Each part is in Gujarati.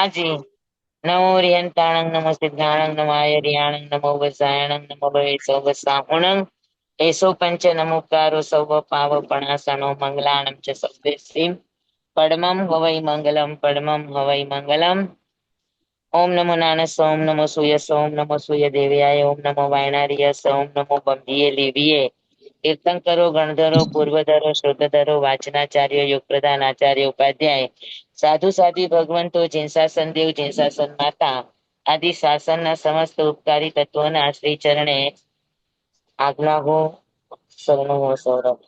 જી. નમો રિયંતાણંગ નમો સિદ્ધાણંગ નમો આયર્યાણંગ નમો વસાયણંગ નમો ભવેશો વસાહુણંગ એસો પંચ નમોકારો સૌ પાવપણાસનો મંગલાણં ચ સર્વેશ્રીમ પડમં હવૈ મંગલમ પડમં હવૈ મંગલમ. ઓમ નમો નાનસ ઓમ નમો સૂયસ ઓમ નમો સૂય દેવ્યાય ઓમ નમો વાયણાર્યસ ઓમ નમો બંધીએ લેવીએ. તીર્થંકરો ગણધરો પૂર્વધરો શ્રોતધરો વાચનાચાર્ય યોગ પ્રધાન આચાર્ય ઉપાધ્યાય સાધુ સાધી ભગવંતો જીનસાસન દેવ જીનસાસન માતા આદિ શાસનના સમસ્ત ઉપકારી તત્વોના શ્રી ચરણે આજ્ઞા હો શરણો હો સૌરભ.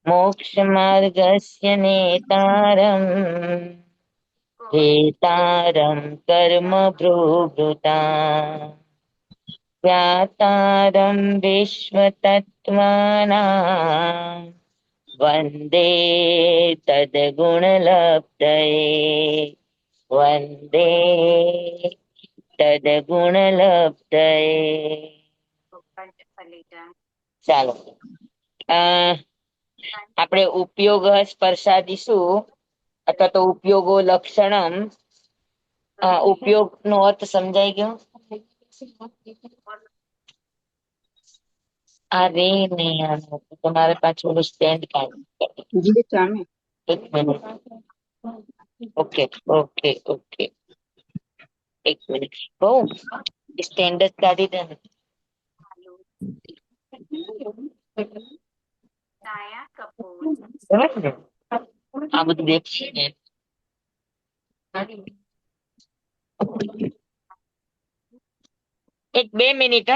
મોક્ષ માર્ગસ્ય નેતારમ હેતારમ કર્મ ભૃભૃતા જ્ઞાતારમ વિશ્વતત્ત્વાનાં વંદે તદ્ગુણલબ્ધયે વંદે તદ્ગુણલબ્ધયે. ચાલો આપણે ઉપયોગ સ્પર્શાદીશું અથવા તો ઉપયોગો લક્ષણમ. ઉપયોગ નો અર્થ સમજાઈ ગયો? અરે નહીં, તમારે પાછું સ્ટેન્ડ કાઢ. એક મિનિટ. ઓકે ઓકે ઓકે, એક મિનિટ. બહુ સ્ટેન્ડ જ કાઢી દે ને. આ બધું દેખશે ને. એક 2 મિનિટ.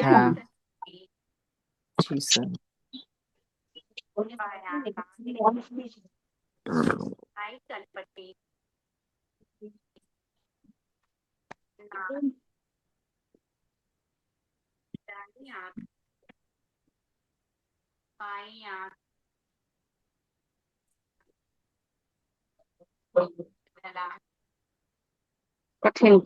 હા જી સર. કઠિન.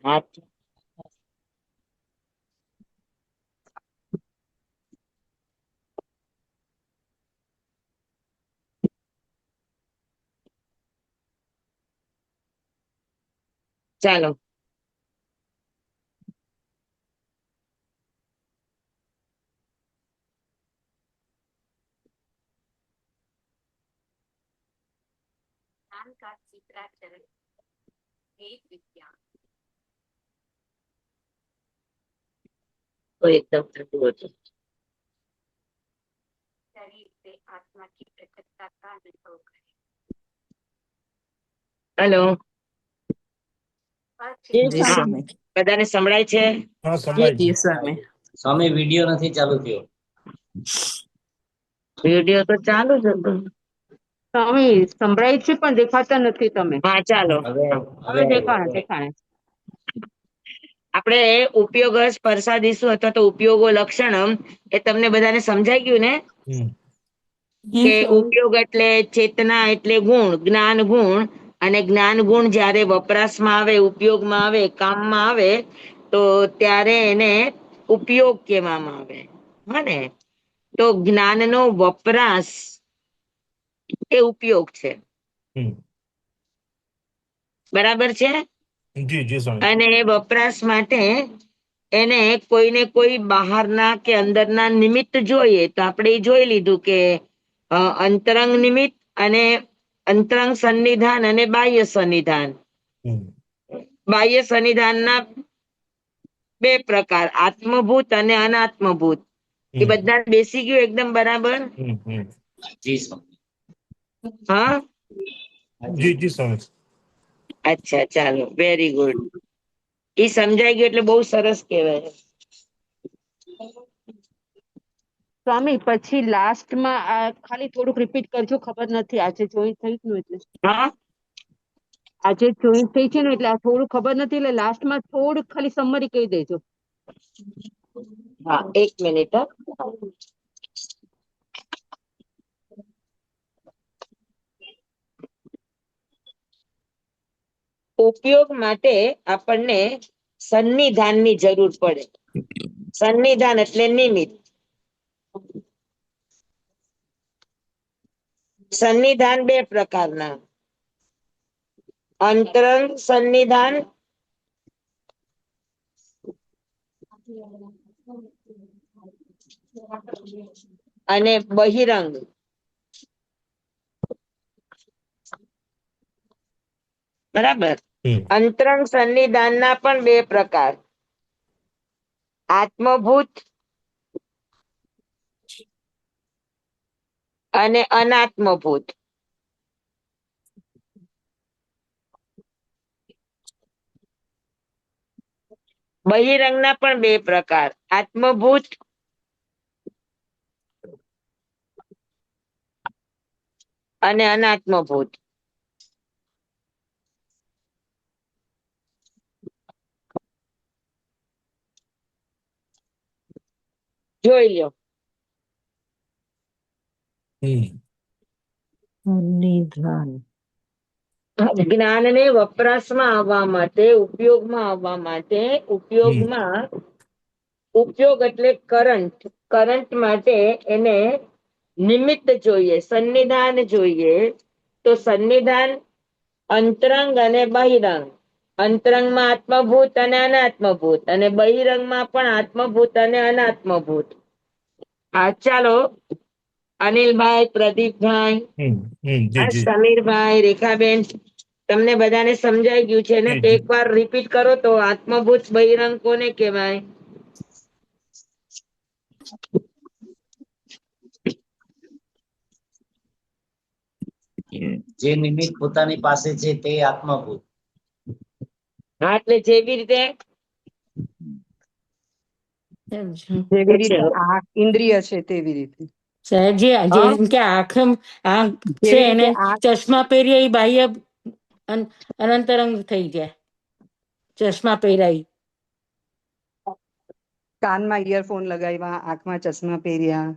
હાથ ચાલો. તો એકદમ ઠંડુ હતું. હેલો, જી સ્વામી. બધાને સંભળાય છે? જી સ્વામી. સ્વામી વિડિયો નથી ચાલુ થયો. વિડિયો તો ચાલુ જ હતો. સ્વામી સંભળાય છે પણ દેખાતા નથી તમે. હા ચાલો. હવે દેખાણે. આપણે ઉપયોગ સ્પર્શાદીશું અથવા તો ઉપયોગો લક્ષણમ એ તમને બધાને સમજાઈ ગયું ને? કે ઉપયોગ એટલે ચેતના એટલે ગુણ, જ્ઞાન ગુણ, અને જ્ઞાન ગુણ જ્યારે વપરાશમાં આવે, ઉપયોગમાં આવે, કામમાં આવે તો ત્યારે એને ઉપયોગ કહેવામાં આવે. હા ને? તો જ્ઞાનનો વપરાશ એ ઉપયોગ છે. હમ. બરાબર છે? જી જી સ્વામી. અને એ વપરાશ માટે એને કોઈને કોઈ બહારના કે અંદરના નિમિત્ત જોઈએ તો આપણે ઈ જોઈ લીધું કે અંતરંગ નિમિત્ત અને અંતરંગ સન્નિધાન અને બાહ્ય સન્નિધાન. હમ. બાહ્ય સન્નિધાનના બે પ્રકાર, આત્મભૂત અને અનાત્મભૂત. એ બધા બેસી ગયું એકદમ બરાબર? જી સ્વામી. હા, જી જી સ્વામી. અચ્છા, ચાલો, વેરી ગુડ. એ સમજાઈ ગયું એટલે બહુ સરસ કહેવાય. સ્વામી પછી લાસ્ટમાં ખાલી થોડુંક રિપીટ કરજો, ખબર નથી આજે જોઈન થઈ ગયું એટલે. હા, આજે જોઈન થઈ છે ને એટલે આ થોડું ખબર નથી એટલે લાસ્ટમાં થોડુંક ખાલી સમરી કહી દેજો. હા, એક મિનિટ. ઉપયોગ માટે આપણને સન્નિધાનની જરૂર પડે. સન્નિધાન એટલે નિમિત્ત. સન્નિધાન બે પ્રકારના, અંતરંગ સન્નિધાન અને બહિરંગ. બરાબર? અંતરંગ સન્નિધાનના પણ બે પ્રકાર, આત્મભૂત અને અનાત્મભૂત. બહિરંગના પણ બે પ્રકાર, આત્મભૂત અને અનાત્મભૂત. જોઈ લ્યો. સન્નિધાન. જ્ઞાનને વપરાશમાં આવવા માટે, ઉપયોગમાં આવવા માટે, ઉપયોગ એટલે કરંટ. કરંટ માટે એને નિમિત્ત જોઈએ, સન્નિધાન જોઈએ. તો સન્નિધાન અંતરંગ અને બહિરંગ. અંતરંગમાં આત્મભૂત અને અનાત્મભૂત, અને બહિરંગમાં પણ આત્મભૂત અને અનાત્મભૂત. હા, ચાલો, અનિલભાઈ, પ્રદીપભાઈ, સમીરભાઈ, રેખાબેન, તમને બધાને સમજાઈ ગયું છે ને? તો એકવાર રિપીટ કરો તો, આત્મભૂત બહિરંગ કોને કહેવાય? જે નિમિત્ત પોતાની પાસે છે તે આત્મભૂત. હા, એટલે જેવી રીતે જેવી રીતે આંખ ઇન્દ્રિય છે તેવી રીતે. જેમ કે આંખ છે જેવી એને રીતે આંખ ચશ્મા પહેરીએ એ બાહ્ય અનંતરંગ થઈ જાય. ચશ્મા પહેરાય, કાનમાં ઇયરફોન લગાવ્યા, આંખમાં ચશ્મા પહેર્યા,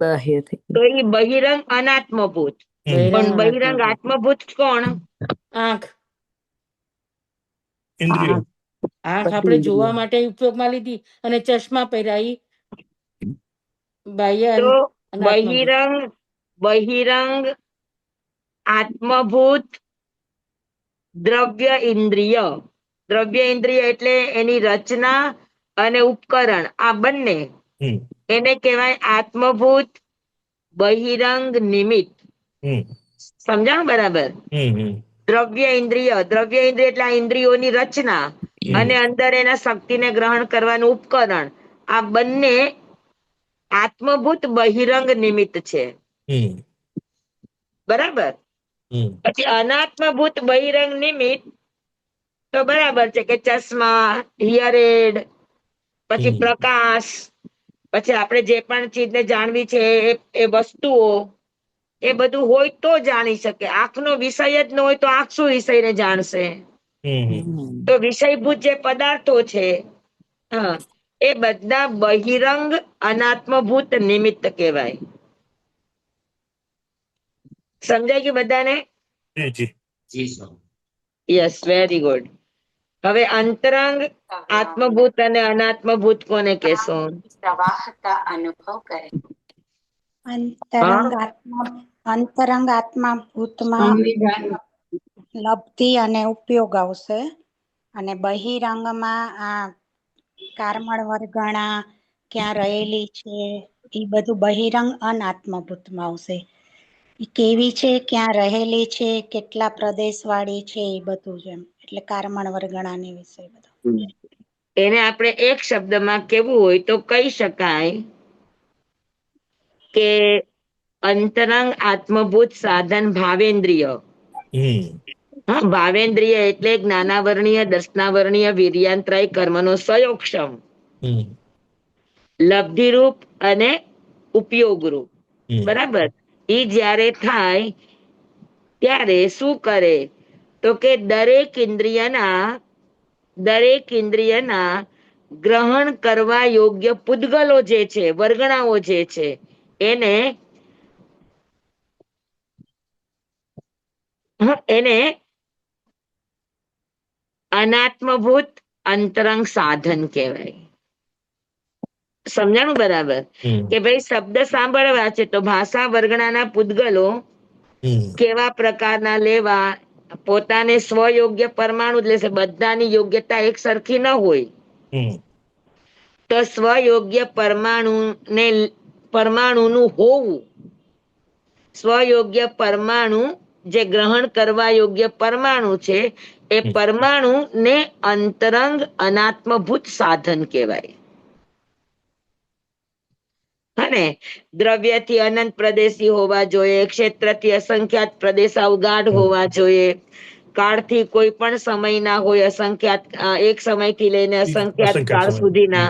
બાહ્ય થઈ તો એ બહિરંગ અનાત્મભૂત. પણ બહિરંગ આત્મભૂત કોણ? આંખ. ઇન્દ્રિયો. આંખ આપણે જોવા માટે ઉપયોગમાં લીધી અને ચશ્મા પહેરાઈ બાહ્ય તો અનાત્મભૂત. બહિરંગ આત્મભૂત દ્રવ્ય ઇન્દ્રિય. દ્રવ્ય ઇન્દ્રિય એટલે એની રચના અને ઉપકરણ, આ બંને એને કહેવાય આત્મભૂત બહિરંગ નિમિત્ત. સમજાવ બરાબર? દ્રવ્ય ઇન્દ્રિય એટલે આ ઇન્દ્રિયોની રચના અને અંદર એના શક્તિને ગ્રહણ કરવાનું ઉપકરણ, આ બંને આત્મભૂત બહિરંગ નિમિત્ત છે. બરાબર? પછી અનાત્મભૂત બહિરંગ નિમિત્ત તો બરાબર છે કે ચશ્મા, હિયર એડ, પછી પ્રકાશ, પછી આપણે જે પણ ચીજને જાણવી છે એ વસ્તુઓ, એ બધું હોય તો જાણી શકે. આંખનો વિષય જ ન હોય તો આંખ શું વિષયને જાણશે? તો વિષયભૂત જે પદાર્થો છે, હા, એ બધા બહિરંગ અનાત્મભૂત નિમિત્ત કહેવાય. સમજાય કે બધાને? जी जी જી સ્વામી. Yes, very good. હવે અંતરંગ આત્મભૂત અને અનાત્મભૂત કોને કહેશો? પ્રવાહતા અનુભવ કરે. અંતરંગ આત્મા ભૂતમાં લબ્ધિ અને ઉપયોગ આવશે, અને બહિરંગમાં આ કારમળ વર્ગણા ક્યાં રહેલી છે એ બધું બહિરંગ અનાત્મભૂતમાં આવશે. એ કેવી છે, ક્યાં રહેલી છે, કેટલા પ્રદેશ વાળી છે, એ બધું જ એમ. એટલે કારમણ વર્ગણાની વિશે બધું. એને આપણે એક શબ્દમાં કેવું હોય તો કહી શકાય કે અંતરંગ આત્મભૂત સાધન ભાવેન્દ્રિય. હા, ભાવેન્દ્રિય એટલે જ્ઞાનાવરણીય, દર્શનાવરણીય, વીર્યાંતરાય કર્મનો સંયોગક્ષમ, લબ્ધિરૂપ અને ઉપયોગરૂપ. બરાબર. એ જ્યારે થાય ત્યારે શું કરે તો કે દરેક ઇન્દ્રિયના ગ્રહણ કરવા યોગ્ય પૂદગલો જે છે, વર્ગણાઓ જે છે, એને અનાત્મભૂત અંતરંગ સાધન કહેવાય. સમજાણું બરાબર? કે ભાઈ શબ્દ સાંભળવા છે તો ભાષા વર્ગણાના પૂદગલો કેવા પ્રકારના લેવા, પોતાને સ્વયોગ્ય પરમાણુ જ લેશે. બધાની યોગ્યતા એક સરખી ન હોય તો સ્વયોગ્ય પરમાણુનું હોવું, સ્વયોગ્ય પરમાણુ જે ગ્રહણ કરવા યોગ્ય પરમાણુ છે એ પરમાણુ ને અંતરંગ અનાત્મભૂત સાધન કહેવાય. અને દ્રવ્યથી અનંત પ્રદેશી હોવા જોઈએ, ક્ષેત્રથી અસંખ્યાત પ્રદેશ અવગાઢ હોવા જોઈએ, કાળથી કોઈ પણ સમય ના હોય, અસંખ્યાત એક સમયથી લઈને અસંખ્યાત કાળ સુધીના,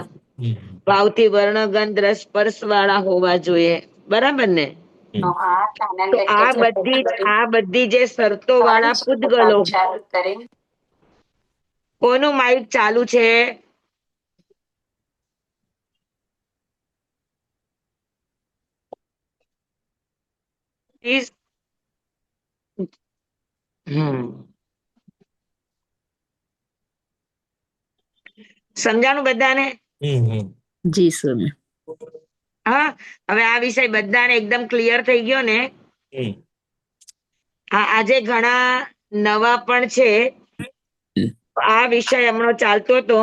ભાવથી વર્ણ ગંધ રસ સ્પર્શ વાળા હોવા જોઈએ. બરાબર ને? તો આ બધી જે શરતો વાળા પૂદગલો. કોનું માઇક ચાલુ છે? સમજાણું બધાને? જી સ્વામી. હા, હવે આ વિષય બધાને એકદમ ક્લિયર થઈ ગયો ને? આજે ઘણા નવા પણ છે. આ વિષય હમણાં ચાલતો હતો.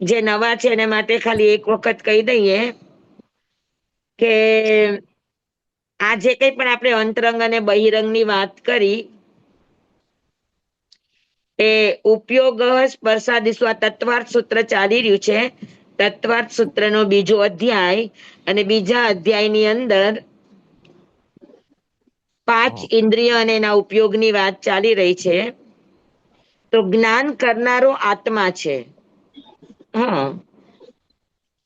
જે નવા છે એને માટે ખાલી એક વખત કહી દઈએ કે આ જે કંઈ પણ આપણે અંતરંગ અને બહિરંગની વાત કરી એ ઉપયોગ સ્પર્શાદિશુ આ તત્વાર્થ સૂત્ર ચાલી રહ્યું છે. તત્વાર્થ સૂત્રનો બીજો અધ્યાય, અને બીજા અધ્યાયની અંદર 5 ઇન્દ્રિય અને એના ઉપયોગની વાત ચાલી રહી છે. તો જ્ઞાન કરનારો આત્મા છે. હા,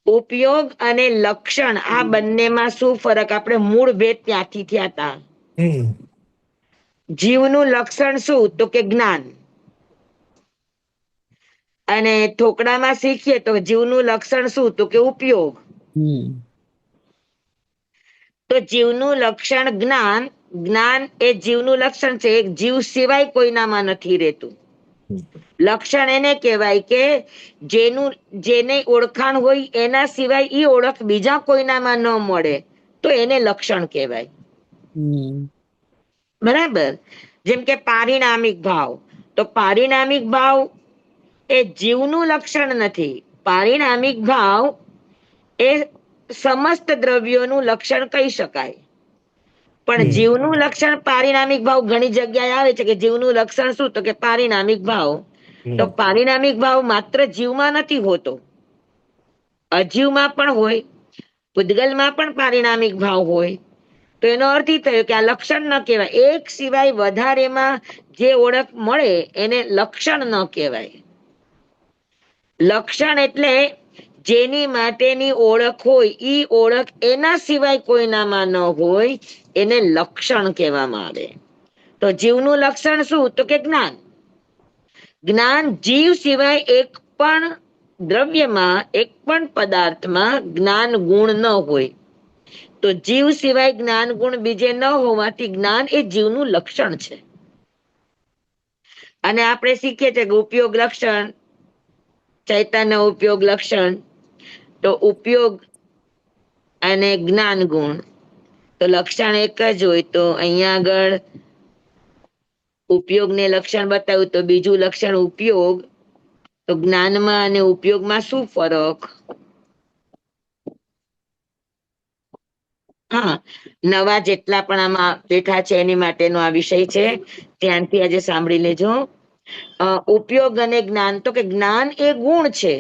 ઉપયોગ અને લક્ષણ આ બંનેમાં શું ફરક? આપણે મૂળ ભેદ ત્યાંથી થયા હતા. જીવનું લક્ષણ શું? તો કે જ્ઞાન. અને થોકડામાં શીખીએ તો જીવનું લક્ષણ શું? તો કે ઉપયોગ. તો જીવનું લક્ષણ જ્ઞાન. જ્ઞાન એ જીવનું લક્ષણ છે. એક જીવ સિવાય કોઈનામાં નથી રહેતું. લક્ષણ એને કહેવાય કે જેને ઓળખાણ હોય એના સિવાય ઈ ઓળખ બીજા કોઈનામાં ન મળે તો એને લક્ષણ કહેવાય. બરાબર? જેમ કે પારિણામિક ભાવ. તો પારિણામિક ભાવ એ જીવનું લક્ષણ નથી. પારિણામિક ભાવ એ સમસ્ત દ્રવ્યોનું લક્ષણ કહી શકાય. પણ જીવનું લક્ષણ પારિણામિક ભાવ ઘણી જગ્યાએ આવે છે કે જીવનું લક્ષણ શું? તો કે પારિણામિક ભાવ. તો પારિણામિક ભાવ માત્ર જીવમાં નથી હોતો, અજીવમાં પણ હોય, પૂદગલમાં પણ પારિણામિક ભાવ હોય. તો એનો અર્થ એ થયો કે આ લક્ષણ ન કહેવાય. એક સિવાય વધારેમાં જે ઓળખ મળે એને લક્ષણ ન કહેવાય. લક્ષણ એટલે જેની માટેની ઓળખ હોય ઈ ઓળખ એના સિવાય કોઈનામાં ન હોય એને લક્ષણ કહેવામાં આવે. તો જીવનું લક્ષણ શું? તો કે જ્ઞાન. જ્ઞાન જીવ સિવાય એક પણ દ્રવ્યમાં, એક પણ પદાર્થમાં જ્ઞાન ગુણ ન હોય તો જીવ સિવાય જ્ઞાન ગુણ બીજે ન હોવાથી જ્ઞાન એ જીવનું લક્ષણ છે. અને આપણે શીખીએ છીએ કે ઉપયોગ લક્ષણ, ચૈતન્ય ઉપયોગ લક્ષણ. તો ઉપયોગ અને જ્ઞાન ગુણ તો લક્ષણ એક જ હોય. તો અહીંયા આગળ ઉપયોગને લક્ષણ બતાવ્યું, તો બીજું લક્ષણ ઉપયોગ. તો જ્ઞાનમાં અને ઉપયોગમાં શું ફરક? હા, નવા જેટલા પણ આમાં બેઠા છે એની માટેનો આ વિષય છે, ધ્યાનથી આજે સાંભળી લેજો. ઉપયોગ અને જ્ઞાન, તો કે જ્ઞાન એ ગુણ છે.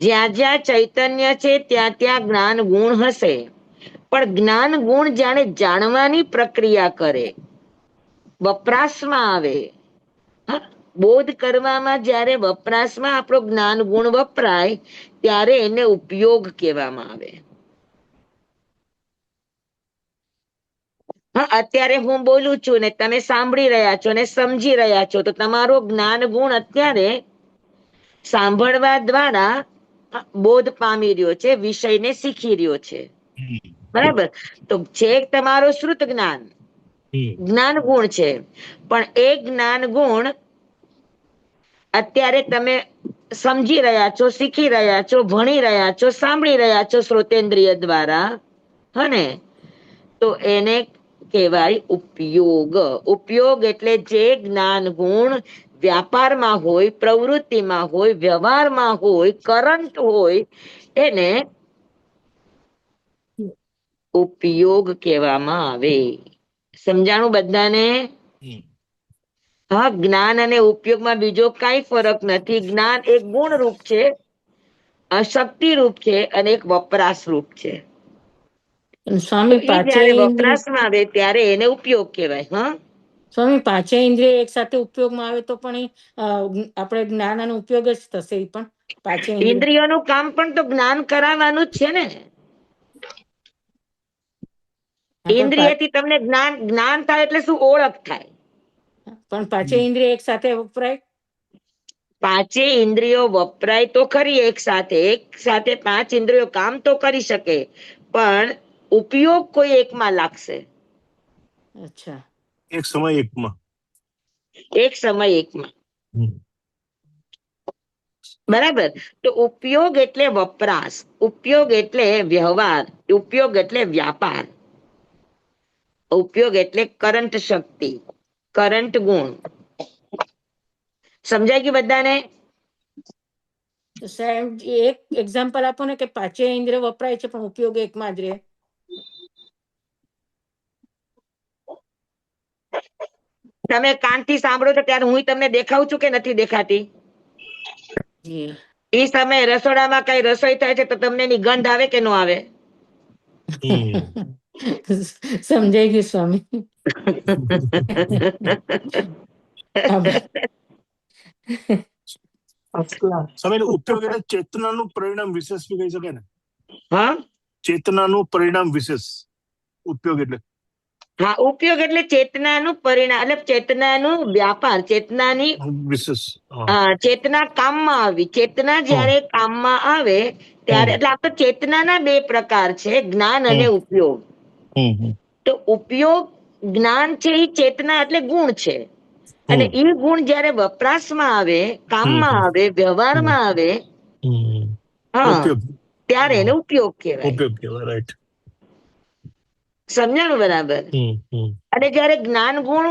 જ્યાં જ્યાં ચૈતન્ય છે ત્યાં ત્યાં જ્ઞાન ગુણ હશે. પણ જ્ઞાન ગુણ જાણે જાણવાની પ્રક્રિયા કરે, વપરાશમાં આવે. બોધ કરવામાં જ્યારે વપરાશમાં આપણો જ્ઞાન ગુણ વપરાય ત્યારે એને ઉપયોગ કહેવામાં આવે. હા, અત્યારે હું બોલું છું ને તમે સાંભળી રહ્યા છો ને સમજી રહ્યા છો, તો તમારો જ્ઞાન ગુણ અત્યારે સાંભળવા દ્વારા બોધ પામી રહ્યો છે, વિષયને શીખી રહ્યો છે. બરાબર? તો છે તમારો શ્રુત જ્ઞાન, જ્ઞાન ગુણ છે. પણ એ જ્ઞાન ગુણ અત્યારે તમે સમજી રહ્યા છો, શીખી રહ્યા છો, ભણી રહ્યા છો, સાંભળી રહ્યા છો શ્રોતેન્દ્રિય દ્વારા, હને? તો એને કહેવાય ઉપયોગ. ઉપયોગ એટલે જે જ્ઞાન ગુણ વ્યાપારમાં હોય, પ્રવૃત્તિમાં હોય, વ્યવહારમાં હોય, કરંટ હોય, એને ઉપયોગ કહેવામાં આવે. સમજાણું બધાને? હા, જ્ઞાન અને ઉપયોગમાં બીજો કઈ ફરક નથી. જ્ઞાન એક ગુણ રૂપ છે, શક્તિ રૂપ છે, અને એક વપરાશ રૂપ છે. સ્વામી જયારે વપરાશમાં આવે ત્યારે એને ઉપયોગ કહેવાય. હા સ્વામી, પાંચે ઇન્દ્રિય એક સાથે ઉપયોગમાં આવે તો પણ આપણે જ્ઞાન અને ઉપયોગ જ થશે. એ પણ પાંચે ઇન્દ્રિયોનું કામ પણ તો જ્ઞાન કરાવવાનું જ છે ને. ઇન્દ્રિયથી તમને જ્ઞાન થાય એટલે શું? ઓળખ થાય. પણ પાંચે ઇન્દ્રિય એક સાથે વપરાય? પાંચે ઇન્દ્રિયો વપરાય તો ખરી એક સાથે પાંચ ઇન્દ્રિયો કામ તો કરી શકે, પણ ઉપયોગ કોઈ એકમાં લાગશે. અચ્છા, એક સમય એકમાં. બરાબર? તો ઉપયોગ એટલે વપરાશ, ઉપયોગ એટલે વ્યવહાર, ઉપયોગ એટલે વ્યાપાર, ઉપયોગ એટલે કરંટ શક્તિ, કરંટ ગુણ. સમજાય ગયું બધાને? સાહેબ એક એક્ઝામ્પલ આપો ને કે પાંચે ઇન્દ્રિય વપરાય છે પણ ઉપયોગ એકમાં જ રહે. તમે કાનથી સાંભળો છો ત્યારે હું તમને દેખાઉં છું કે નથી દેખાતી? એ સમયે રસોડામાં કઈ રસોઈ થાય છે તો તમને એની ગંધ આવે કે ન આવે? સમજાઈ ગયું સ્વામી. ઉપયોગ એટલે ચેતનાનું પરિણામ વિશેષ બી કહી શકાય ને? હા, ચેતનાનું પરિણામ વિશેષ ઉપયોગ એટલે. હા, ઉપયોગ એટલે ચેતનાનું પરિણામ, એટલે ચેતનાનું વ્યાપાર, ચેતનાની વિશેષ. ચેતના કામમાં આવી. ચેતના જયારે કામમાં આવે ત્યારે, એટલે આ તો ચેતનાના બે પ્રકાર છે, જ્ઞાન અને ઉપયોગ. તો ઉપયોગ જ્ઞાન છે એ ચેતના એટલે ગુણ છે, અને એ ગુણ જયારે વપરાશમાં આવે, કામમાં આવે, વ્યવહારમાં આવે, હા, ત્યારે એને ઉપયોગ કહેવાય. રાઈટ. સમજાણું બરાબર? અને જયારે જ્ઞાન ગુણ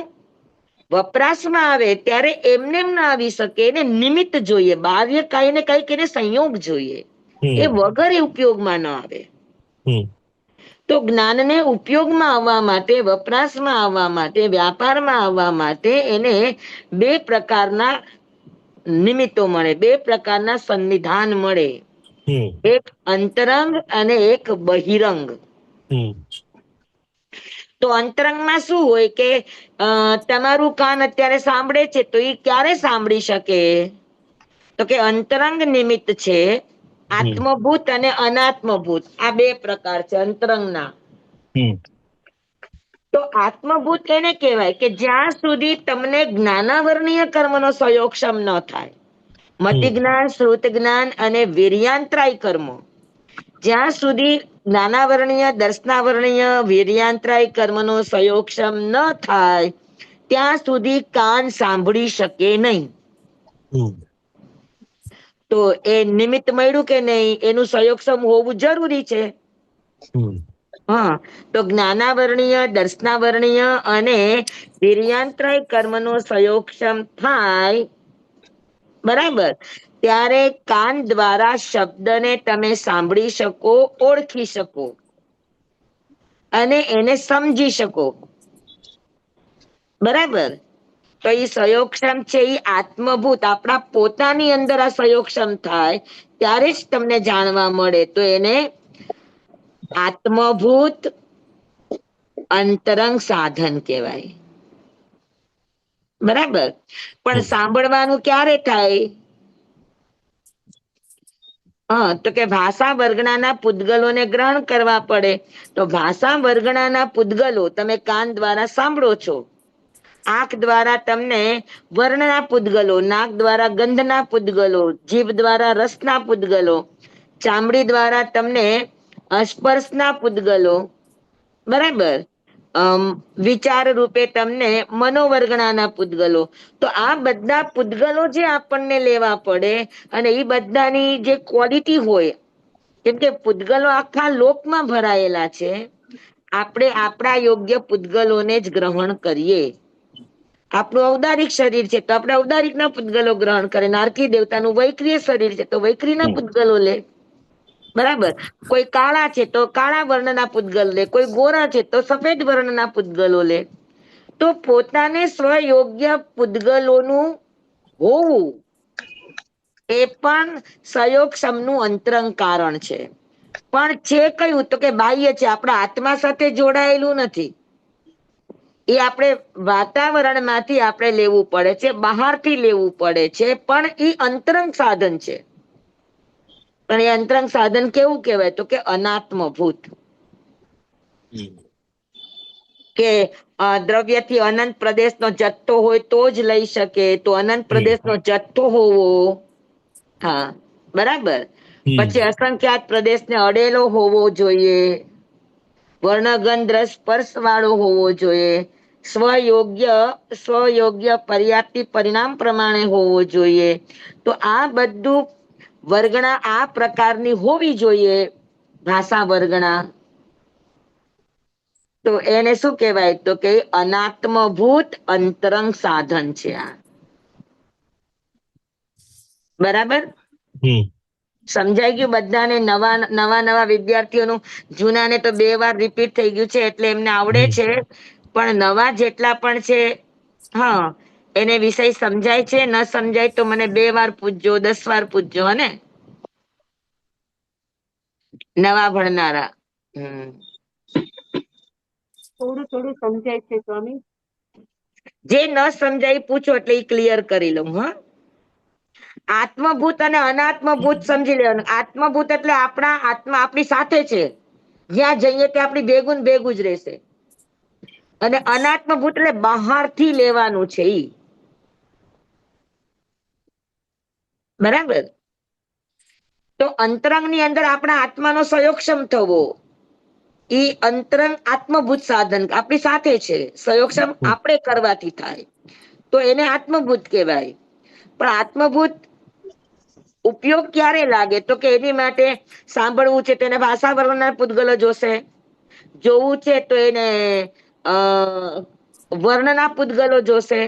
વપરાશમાં આવે ત્યારે એમને એમ ના આવી શકે, એને નિમિત્ત જોઈએ, બાહ્ય કઈ ને કઈક એને સંયોગ જોઈએ, એ વગર એ ઉપયોગમાં ન આવે. તો જ્ઞાનને ઉપયોગમાં આવવા માટે, વપરાશમાં આવવા માટે, વ્યાપારમાં આવવા માટે એને બે પ્રકારના નિમિત્તો મળે, બે પ્રકારના સન્નિધાન મળે, એક અંતરંગ અને એક બહિરંગ. તો અંતરંગમાં શું હોય કે તમારું કાન અત્યારે સાંભળે છે તો એ ક્યારે સાંભળી શકે? તો કે અંતરંગ નિમિત્ત છે, આત્મભૂત અને અનાત્મભૂત, આ બે પ્રકાર છે અંતરંગના. તો આત્મભૂત એને કહેવાય કે જ્યાં સુધી તમને જ્ઞાનાવરણીય કર્મનો સંયોગક્ષમ ન થાય, મતિ જ્ઞાન, શ્રુત જ્ઞાન અને વીર્યાંતરાય કર્મો, જ્યાં સુધી જ્ઞાનાવરણીય દર્શનાવરણીય વીર્યાંતરાય કર્મનો સંયોગક્ષમ ન થાય ત્યાં સુધી કાન સાંભળી શકે નહીં. તો એ નિમિત્ત મળ્યું કે નહીં એનું સંયોગક્ષમ હોવું જરૂરી છે. હા, તો જ્ઞાનાવરણીય દર્શનાવરણીય અને વીર્યાંતરાય કર્મનો સંયોગક્ષમ થાય, બરાબર, ત્યારે કાન દ્વારા શબ્દને તમે સાંભળી શકો, ઓળખી શકો અને એને સમજી શકો. બરાબર. તો એ સંયોગક્ષમ છે એ આત્મભૂત આપણા પોતાની અંદર આ સંયોગક્ષમ થાય ત્યારે જ તમને જાણવા મળે. તો એને આત્મભૂત અંતરંગ સાધન કહેવાય. બરાબર. પણ સાંભળવાનું ક્યારે થાય? હા, તો કે ભાષા વર્ગણાના પૂતગલોને ગ્રહણ કરવા પડે. તો ભાષા વર્ગણાના પૂતગલો તમે કાન દ્વારા સાંભળો છો, આંખ દ્વારા તમને વર્ણના પૂતગલો, નાક દ્વારા ગંધના પૂતગલો, જીભ દ્વારા રસના પૂતગલો, ચામડી દ્વારા તમને સ્પર્શના પૂતગલો, બરાબર, વિચાર રૂપે તમને મનોવર્ગણાના પૂતગલો. તો આ બધા પૂતગલો જે આપણને લેવા પડે અને એ બધાની જે ક્વોલિટી હોય, કેમ કે પૂતગલો આખા લોકમાં ભરાયેલા છે, આપણે આપણા યોગ્ય પૂતગલોને જ ગ્રહણ કરીએ. આપણું ઔદારિક શરીર છે તો આપણે ઔદારિક ના પૂતગલો ગ્રહણ કરે. નારકી દેવતાનું વૈક્રિય શરીર છે તો વૈક્રીના પૂતગલો લે. બરાબર. કોઈ કાળા છે તો કાળા વર્ણના પૂતગલ લે, કોઈ ગોરા છે તો સફેદ વર્ણના પૂતગલો લે. તો પોતાને સ્વયોગ્ય પૂતગલોનું હોવું એ પણ સંયોગક્ષમનું અંતરંગ કારણ છે. પણ છે કયું? તો કે બાહ્ય છે, આપણા આત્મા સાથે જોડાયેલું નથી. એ આપણે વાતાવરણમાંથી આપણે લેવું પડે છે, બહારથી લેવું પડે છે, પણ એ અંતરંગ સાધન છે. પણ એ અંતરંગ સાધન કેવું કહેવાય? તો કે અનાત્મભૂત. કે દ્રવ્યથી અનંત પ્રદેશનો જથ્થો હોય તો જ લઈ શકે, તો અનંત પ્રદેશનો જથ્થો હોવો. હા, બરાબર. પછી અસંખ્યાત પ્રદેશને અડેલો હોવો જોઈએ, વર્ણગંધ રસ સ્પર્શ વાળો હોવો જોઈએ, સ્વયોગ્ય પર્યાપ્તિ પરિણામ પ્રમાણે હોવો જોઈએ. તો આ બધું વર્ગણા આ પ્રકારની હોવી જોઈએ, ભાષા વર્ગણા. તો એને શું કહેવાય? તો કે અનાત્મભૂત અંતરંગ સાધન છે આ. બરાબર. સમજાઈ ગયું બધાને? નવા વિદ્યાર્થીઓનું, જૂનાને તો 2 વાર રિપીટ થઈ ગયું છે એટલે એમને આવડે છે, પણ નવા જેટલા પણ છે, હા, એને વિષય સમજાય છે, ન સમજાય તો મને 2 વાર પૂછજો, 10 વાર પૂછજો, હને? નવા ભણનારા. થોડું થોડું સમજાય છે સ્વામી. જે ન સમજાય પૂછો એટલે એ ક્લિયર કરી લઉં. હા, આત્મભૂત અને અનાત્મભૂત સમજી લેવાનું. આત્મભૂત એટલે આપણા આત્મા આપણી સાથે છે, જ્યાં જઈએ ત્યાં આપણી ભેગું ને ભેગું જ રહેશે. અને અનાત્મભૂત એટલે બહારથી લેવાનું છે ઈ. બરાબર. તો અંતરંગની અંદર આપણા આત્માનો સંયોગક્ષમ થવો, ઈ અંતરંગ આત્મભૂત સાધન આપણી સાથે છે. સંયોગક્ષમ આપણે કરવાથી થાય તો એને આત્મભૂત કહેવાય. પણ આત્મભૂત ઉપયોગ ક્યારે લાગે? તો કે એની માટે સાંભળવું છે તો એને ભાષા વર્ણના પૂતગલો જોશે, જોવું છે તો એને વર્ણના પૂતગલો જોશે,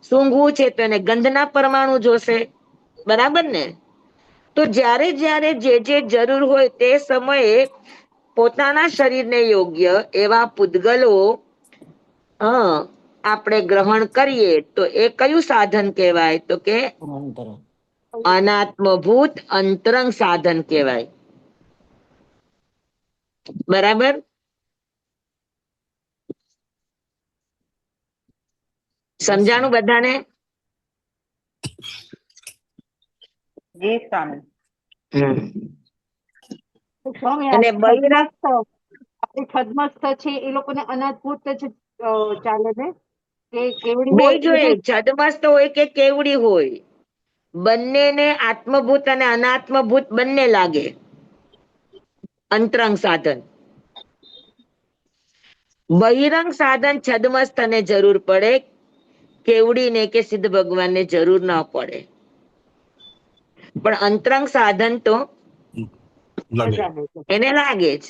સૂંઘવું છે તો એને ગંધના પરમાણુ જોશે. બરાબર ને? તો જ્યારે જ્યારે જે જરૂર હોય તે સમયે પોતાના શરીરને યોગ્ય એવા પૂતગલો આપણે ગ્રહણ કરીએ તો એ કયું સાધન કહેવાય? તો કે અનાત્મભૂત અંતરંગ સાધન કહેવાય. બરાબર. સમજાણું બધાને? જી સ્વામી. સ્વામી અને છદ્મસ્થ છે એ લોકોને અનાથભૂત જ ચાલે ને? કે કેવડી બે હોય જોઈએ, છદ્મસ્ત હોય કે કેવડી હોય, બંનેને આત્મભૂત અને અનાત્મભૂત બંને લાગે. અંતરંગ સાધન. બહિરંગ સાધન છદ્મસ્થને જરૂર પડે, કેવડીને કે સિદ્ધ ભગવાનને જરૂર ન પડે. પણ અંતરંગ સાધન તો લાગે. એને લાગે જ.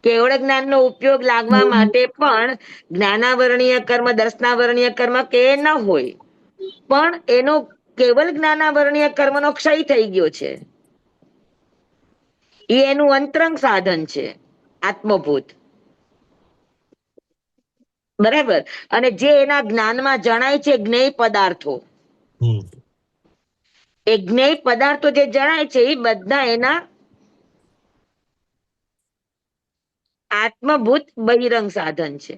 કેવળ જ્ઞાનનો ઉપયોગ લાગવા માટે પણ જ્ઞાનાવરણીય કર્મ, દર્શનાવરણીય કર્મ કે ન હોય, પણ એનો કેવલ જ્ઞાનાવરણીય કર્મનો ક્ષય થઈ ગયો છે. એ એનું અંતરંગ સાધન છે, આત્મભૂત. બરાબર. અને જે એના જ્ઞાનમાં જણાય છે જ્ઞેય પદાર્થો, એ જ્ઞેય પદાર્થો જે જણાય છે એ બધા એના આત્મભૂત બહિરંગ સાધન છે.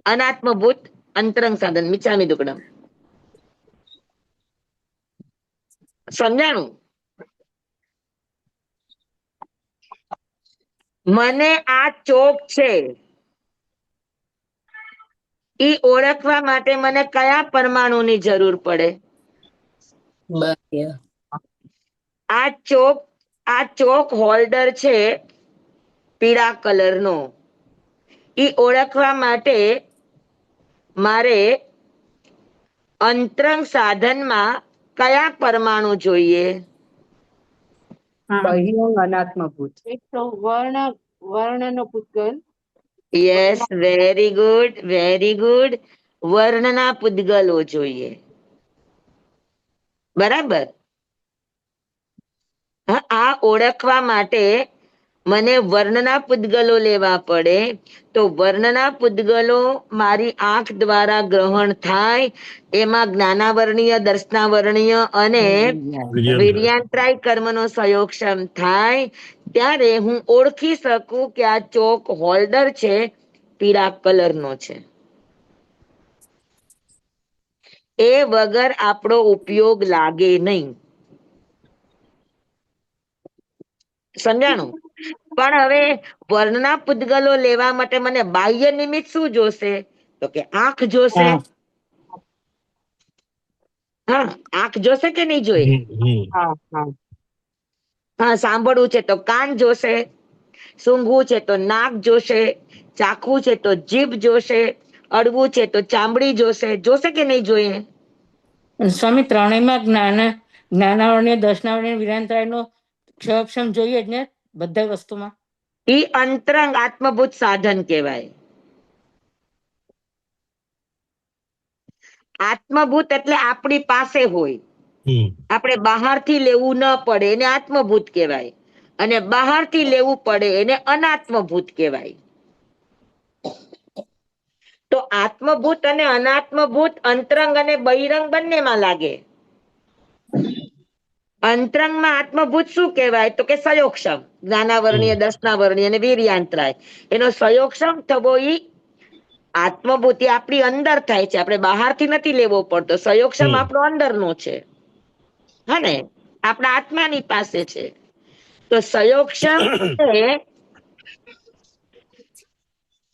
અનાત્મભૂત અંતરંગ સાધન. મિચ્છામી દુક્કડમ. સમજાણું? મને આ ચોક છે ઈ ઓળખવા માટે મને કયા પરમાણુની જરૂર પડે? આ ચોક હોલ્ડર છે પીળા કલરનો, ઈ ઓળખવા માટે મારે અંતરંગ સાધનમાં કયા પરમાણુ જોઈએ? બહિરંગ અનાત્મભૂત. એક તો વર્ણનો પૂતગલ. Yes, very good, very good. વર્ણના પૂતગલો જોઈએ. બરાબર. આ ઓળખવા માટે મને વર્ણના પૂતગલો લેવા પડે. તો વર્ણના પૂતગલો મારી આંખ દ્વારા ગ્રહણ થાય, એમાં જ્ઞાનાવરણીય, દર્શનાવરણીય અને વીર્યાંતરાય કર્મનો સંયોગક્ષમ થાય, ત્યારે હું ઓળખી શકું કે આ ચોક હોલ્ડર છે પીળા કલરનો છે. એ વગર આપણો ઉપયોગ લાગે નહીં. સમજાણું? પણ હવે વર્ણના પૂતગલો લેવા માટે મને બાહ્ય નિમિત્ત શું જોશે? તો કે આંખ જોશે. હા, આંખ જોશે કે નહીં જોઈએ? હા, સાંભળવું છે તો કાન જોશે, સૂંઘવું છે તો નાક જોશે, ચાખવું છે તો જીભ જોશે, અડવું છે તો ચામડી જોશે. જોશે કે નહીં જોઈએ? સ્વામી, ત્રણેયમાં જ્ઞાનાવરણીય, દર્શનાવરણીય, વિરાંતરાયનો ક્ષયક્ષમ જોઈએ જ ને બધા વસ્તુમાં. ઈ અંતરંગ આત્મભૂત સાધન કહેવાય. આત્મભૂત એટલે આપણી પાસે હોય, આપણે બહારથી લેવું ન પડે, એને આત્મભૂત કહેવાય. અને બહારથી લેવું પડે એને અનાત્મભૂત કહેવાય. તો આત્મભૂત અને અનાત્મભૂત અંતરંગ અને બહિરંગ બંનેમાં લાગે. અંતરંગમાં આત્મભૂત શું કહેવાય? તો કે સંયોગક્ષમ, જ્ઞાનાવરણીય, દર્શનાવરણીય અને વીર્યાંતરાય. એનો સંયોગક્ષમ થવો ઈ આત્મભૂતિ આપણી અંદર થાય છે, આપણે બહારથી નથી લેવો પડતો. સંયોગક્ષમ આપણો અંદરનો છે, હા ને, આપણા આત્માની પાસે છે. તો સંયોગક્ષમ એ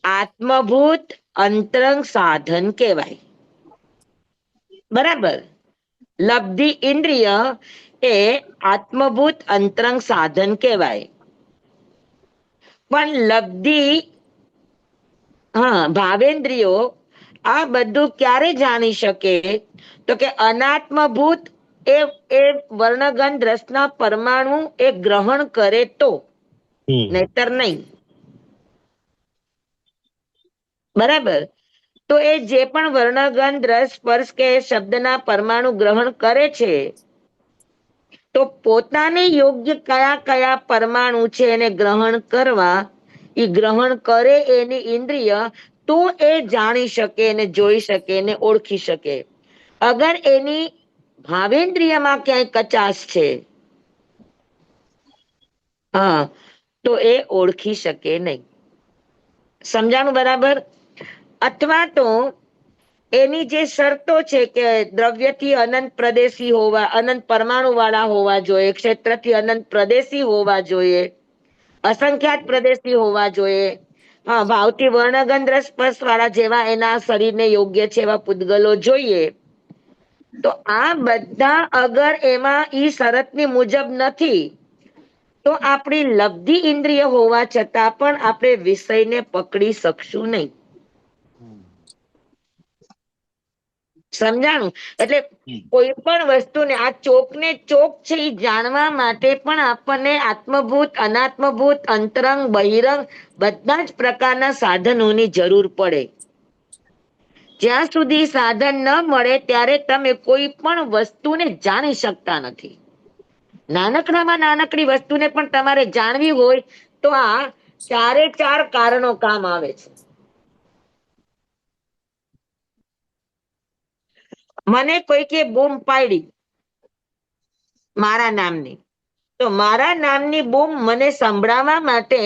આત્મભૂત અંતરંગ સાધન કહેવાય. બરાબર. લબ્ધિ ઇન્દ્રિય એ આત્મભૂત અંતરંગ સાધન કહેવાય. પણ લબ્ધિ, ભાવેન્દ્રિયો આ બધું ક્યારે જાણી શકે? તો કે અનાત્મભૂત એ વર્ણગંધ રસના પરમાણુ એ ગ્રહણ કરે તો, નહીતર નહીં. બરાબર. તો એ જે પણ વર્ણગંધ રસ સ્પર્શ કે શબ્દના પરમાણુ ગ્રહણ કરે છે, તો પોતાને યોગ્ય કયા કયા પરમાણુ છે એને ગ્રહણ કરવા, એ ગ્રહણ કરે એની ઇન્દ્રિય, તો એ જાણી શકે, એને જોઈ શકે, એને ઓળખી શકે. અગર એની ભાવેન્દ્રિયમાં ક્યાંય કચાશ છે, તો એ ઓળખી શકે નહીં. સમજાણું બરાબર? અથવા તો એની જે શરતો છે કે દ્રવ્યથી અનંત પ્રદેશી હોવા, અનંત પરમાણુ વાળા હોવા જોઈએ, ક્ષેત્રથી અનંત પ્રદેશી હોવા જોઈએ, અસંખ્યાત પ્રદેશી હોવા જોઈએ, ભાવથી વર્ણગંધ રસ સ્પર્શ વાળા જેવા એના શરીરને યોગ્ય છે એવા પૂતગલો જોઈએ. તો આ બધા અગર એમાં ઈ શરતની મુજબ નથી, તો આપણી લબ્ધિ ઇન્દ્રિય હોવા છતાં પણ આપણે વિષયને પકડી શકશું નહીં. સમજાણું? એટલે કોઈ પણ વસ્તુને આ ચોક ને ચોક છે એ જાણવા માટે પણ આપણને આત્મભૂત, અનાત્મભૂત, અંતરંગ, બહિરંગ બધા જ પ્રકારના સાધનોની જરૂર પડે. જ્યાં સુધી સાધન ન મળે ત્યારે તમે કોઈ પણ વસ્તુને જાણી શકતા નથી. નાનકડામાં નાનકડી વસ્તુને પણ તમારે જાણવી હોય તો આ ચારે ચાર કારણો કામ આવે છે. મને કોઈકે બૂમ પાડી મારા નામની, તો મારા નામની બૂમ મને સંભળાવવા માટે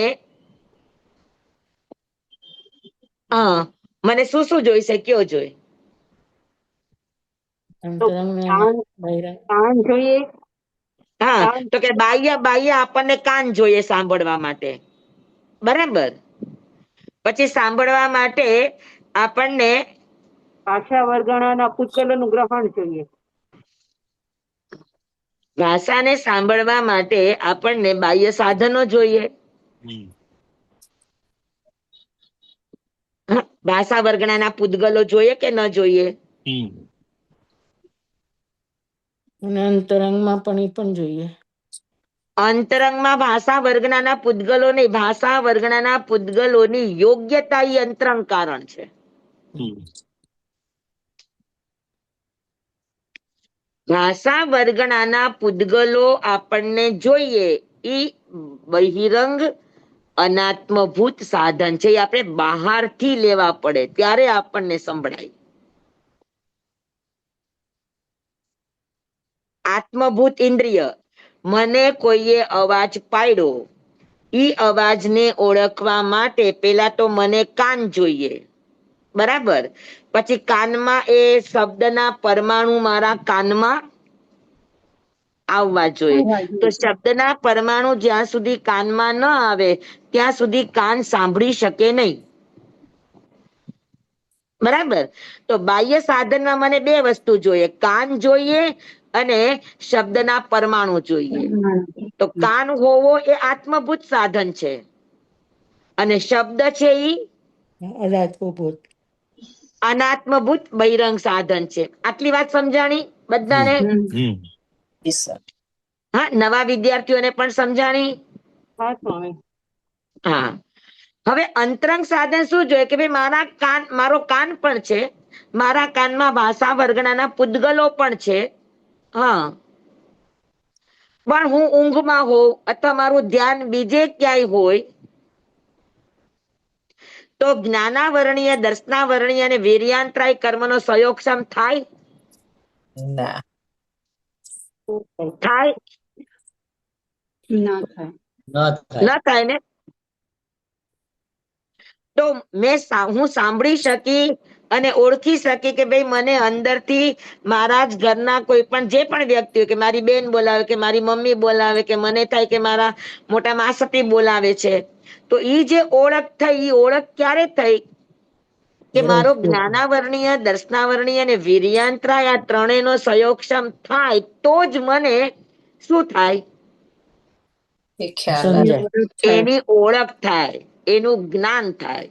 મને શું શું જોઈશે? કયો જોઈ? અંતરંગ ને કાન બહિરંગ. કાન જોઈએ. હા, તો કે બાહ્ય બાહ્ય આપણને કાન જોઈએ સાંભળવા માટે, બરાબર. પછી સાંભળવા માટે આપણને ભાષા વર્ગણાના પુષ્કળનું ગ્રહણ જોઈએ. ભાષાને સાંભળવા માટે આપણને બાહ્ય સાધનો જોઈએ. ભાષા વર્ગણાના પૂતગલો જોઈએ કે ન જોઈએ? અને અંતરંગમાં પણ એ પણ જોઈએ. અંતરંગમાં ભાષા વર્ગણાના પૂતગલો નહીં, ભાષા વર્ગણાના પૂતગલોની યોગ્યતા એ અંતરંગ કારણ છે. ભાષા વર્ગણાના પૂતગલો આપણને જોઈએ ઈ બહિરંગ અનાત્મભૂત સાધન છે. એ આપણે બહારથી લેવા પડે ત્યારે આપણને સંભળાય. આત્મભૂત ઇન્દ્રિય, મને કોઈએ અવાજ પાડ્યો, ઈ અવાજને ઓળખવા માટે પેલા તો મને કાન જોઈએ, બરાબર. પછી કાનમાં એ શબ્દના પરમાણુ મારા કાનમાં આવવા જોઈએ. તો શબ્દના પરમાણુ જ્યાં સુધી કાનમાં ન આવે ત્યાં સુધી કાન સાંભળી શકે નહીં, બરાબર. તો બાહ્ય સાધનમાં મને બે વસ્તુ જોઈએ, કાન જોઈએ અને શબ્દના પરમાણુ જોઈએ. તો કાન હોવો એ આત્મભૂત સાધન છે અને શબ્દ છે ઈ અનાત્મભૂત. અનાત્મભૂત બહિરંગ સાધન છે. આટલી વાત સમજાણી બધાને? હા, નવા વિદ્યાર્થીઓને પણ સમજાણી? હા સ્વામી. હા. હવે અંતરંગ સાધન શું જોઈએ કે ભાઈ મારા કાન, મારો કાન પણ છે, મારા કાનમાં ભાષા વર્ગણાના પૂતગલો પણ છે. હા, પણ હું ઊંઘમાં હોઉં અથવા મારું ધ્યાન બીજે ક્યાંય હોય તો જ્ઞાનાવરણીય, દર્શનાવરણીય અને વીર્યાંતરાય કર્મનો સહયોગક્ષમ થાય? થાય? ના થાય. ન થાય. ના થાય ને? તો હું સાંભળી શકી અને ઓળખી શકી કે ભાઈ મને અંદરથી મારા જ ઘરના કોઈ પણ જે પણ વ્યક્તિઓ, કે મારી બેન બોલાવે કે મારી મમ્મી બોલાવે કે મને થાય કે મારા મોટા માસતી બોલાવે છે, તો ઈ જે ઓળખ થઈ, ઈ ઓળખ ક્યારે થઈ કે મારો જ્ઞાનાવરણીય, દર્શનાવરણીય અને વીર્યાંતરાય આ ત્રણેયનો સહયોગક્ષમ થાય તો જ મને શું થાય? એની ઓળખ થાય, એનું જ્ઞાન થાય.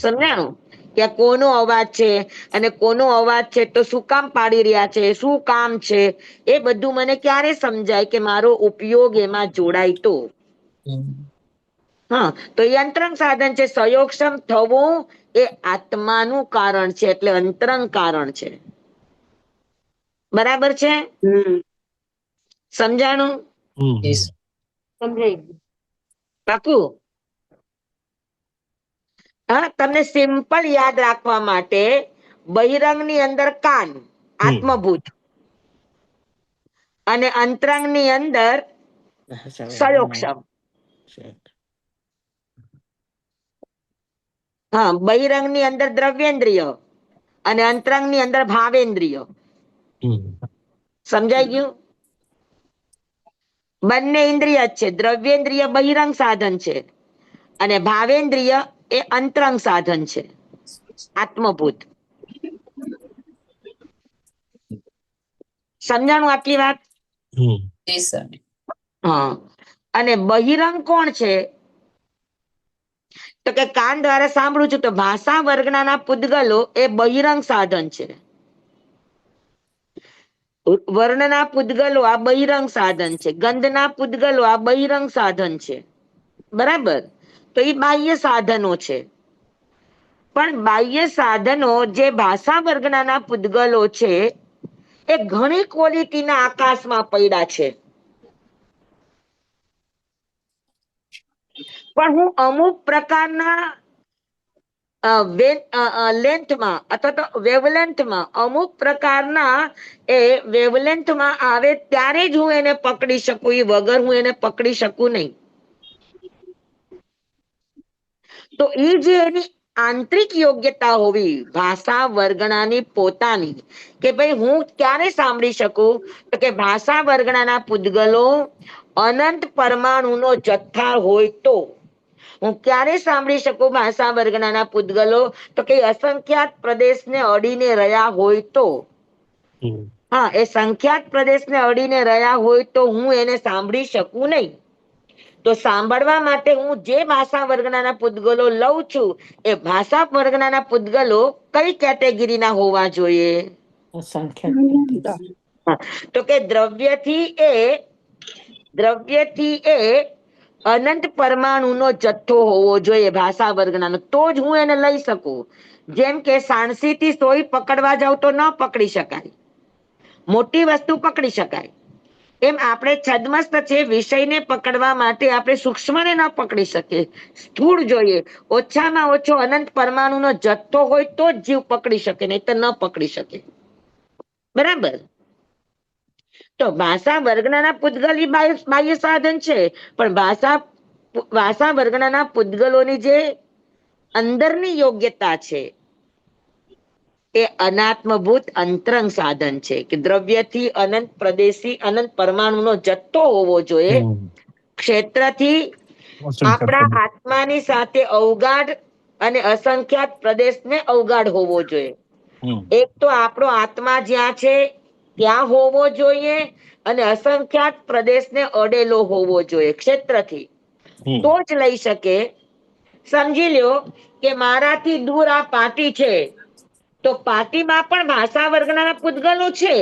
સમજાણું? કે કોનો અવાજ છે અને કોનો અવાજ છે તો શું કામ પાડી રહ્યા છે, શું કામ છે, એ બધું મને ક્યારે સમજાય કે મારો ઉપયોગ એમાં જોડાય તો. હા, તો એ અંતરંગ સાધન છે. સહયોગક્ષમ થવું એ આત્માનું કારણ છે, એટલે અંતરંગ કારણ છે. બરાબર છે? સમજાણું? સમજાઈ ગયું. પાકું? હા, તમને સિમ્પલ યાદ રાખવા માટે બહિરંગની અંદર કાન આત્મભૂત અને અંતરંગની અંદર સહયોગક્ષમ. હા, બહિરંગની અંદર દ્રવ્યેન્દ્રિય અને અંતરંગની અંદર ભાવેન્દ્રિય. સમજાઈ ગયું? બંને ઇન્દ્રિય જ છે. દ્રવ્યેન્દ્રિય બહિરંગ સાધન છે અને ભાવેન્દ્રિય એ અંતરંગ સાધન છે, આત્મભૂત. સમજાણું આટલી વાત? હા. અને બહિરંગ કોણ છે? તો કે કાન દ્વારા સાંભળું છું. તો ભાષા વર્ગના પૂદગલો એ બહિરંગ સાધન છે. વર્ણના પૂદગલો આ બહિરંગ સાધન છે. ગંધના પૂદગલો આ બહિરંગ સાધન છે. બરાબર? તો એ બાહ્ય સાધનો છે. પણ બાહ્ય સાધનો જે ભાષા વર્ગના પૂદગલો છે એ ઘણી ક્વોલિટીના આકાશમાં પડ્યા છે. પણ હું અમુક પ્રકારના લેન્થમાં અથવા તો વેવલેન્થમાં અમુક પ્રકારના એ વેવલેન્થમાં આવે ત્યારે જ હું એને પકડી શકું. એ વગર હું એને પકડી શકું નહીં. તો એ જે એની આંતરિક યોગ્યતા હોવી ભાષા વર્ગણાની પોતાની, કે ભાઈ હું ક્યારે સાંભળી શકું? તો કે ભાષા વર્ગણાના પૂદગલો અનંત પરમાણુનો જથ્થા હોય તો. હું ક્યારે સાંભળી શકું ભાષા વર્ગના પૂદગલો? તો કે અસંખ્યાત પ્રદેશને અડીને રહ્યા હોય તો. હા, એ સંખ્યાત પ્રદેશને અડીને રહ્યા હોય તો હું એને સાંભળી શકું નહીં. તો સાંભળવા માટે હું જે ભાષા વર્ગના પૂદગલો લઉં છું એ ભાષા વર્ગના પૂદગલો કઈ કેટેગરીના હોવા જોઈએ? તો કે દ્રવ્યથી એ અનંત પરમાણુનો જથ્થો હોવો જોઈએ ભાષા વર્ગનાનો, તો જ હું એને લઈ શકું. જેમ કે સાણસીથી સોય પકડવા જાવ તો ન પકડી શકાય, મોટી વસ્તુ પકડી શકાય. એમ આપણે છદ્મસ્ત છે વિષયને પકડવા માટે આપણે સૂક્ષ્મને ન પકડી શકીએ, સ્થૂળ જોઈએ. ઓછામાં ઓછો અનંત પરમાણુનો જથ્થો હોય તો જ જીવ પકડી શકે, નહીં તો ન પકડી શકે. બરાબર? તો ભાષા વર્ગના પૂદગલ એ બાહ્ય સાધન છે. પણ ભાષા વર્ગના પૂદગલોની જે અંદરની યોગ્યતા છે એ અનાત્મભૂત અંતરંગ સાધન છે. કે દ્રવ્યથી અનંત પ્રદેશી અનંત પરમાણુનો જથ્થો હોવો જોઈએ. ક્ષેત્રથી આપણા આત્માની સાથે અવગાઢ અને અસંખ્યાત પ્રદેશને અવગાઢ હોવો જોઈએ. એક તો આપણો આત્મા જ્યાં છે ત્યાં હોવો જોઈએ અને અસંખ્યાત પ્રદેશને અડેલો હોવો જોઈએ ક્ષેત્રથી, તો જ લઈ શકે. સમજી લ્યો કે મારાથી દૂર આ પાટી છે, તો પાટીમાં પણ ભાષા વર્ગના પૂદગલો છે,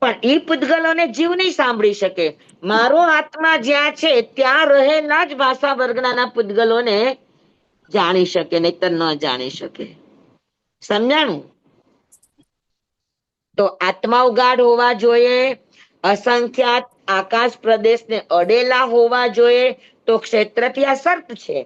પણ એ પૂદગલોને જીવ નહીં સાંભળી શકે. મારો આત્મા જ્યાં છે ત્યાં રહેલા જ ભાષા વર્ગના પૂદગલોને જાણી શકે, નહીતર ન જાણી શકે. સમજાણું? તો આત્મા ઉગાડ હોવા જોઈએ, અસંખ્યાત આકાશ પ્રદેશને અડેલા હોવા જોઈએ. તો ક્ષેત્રથી આ શરત છે.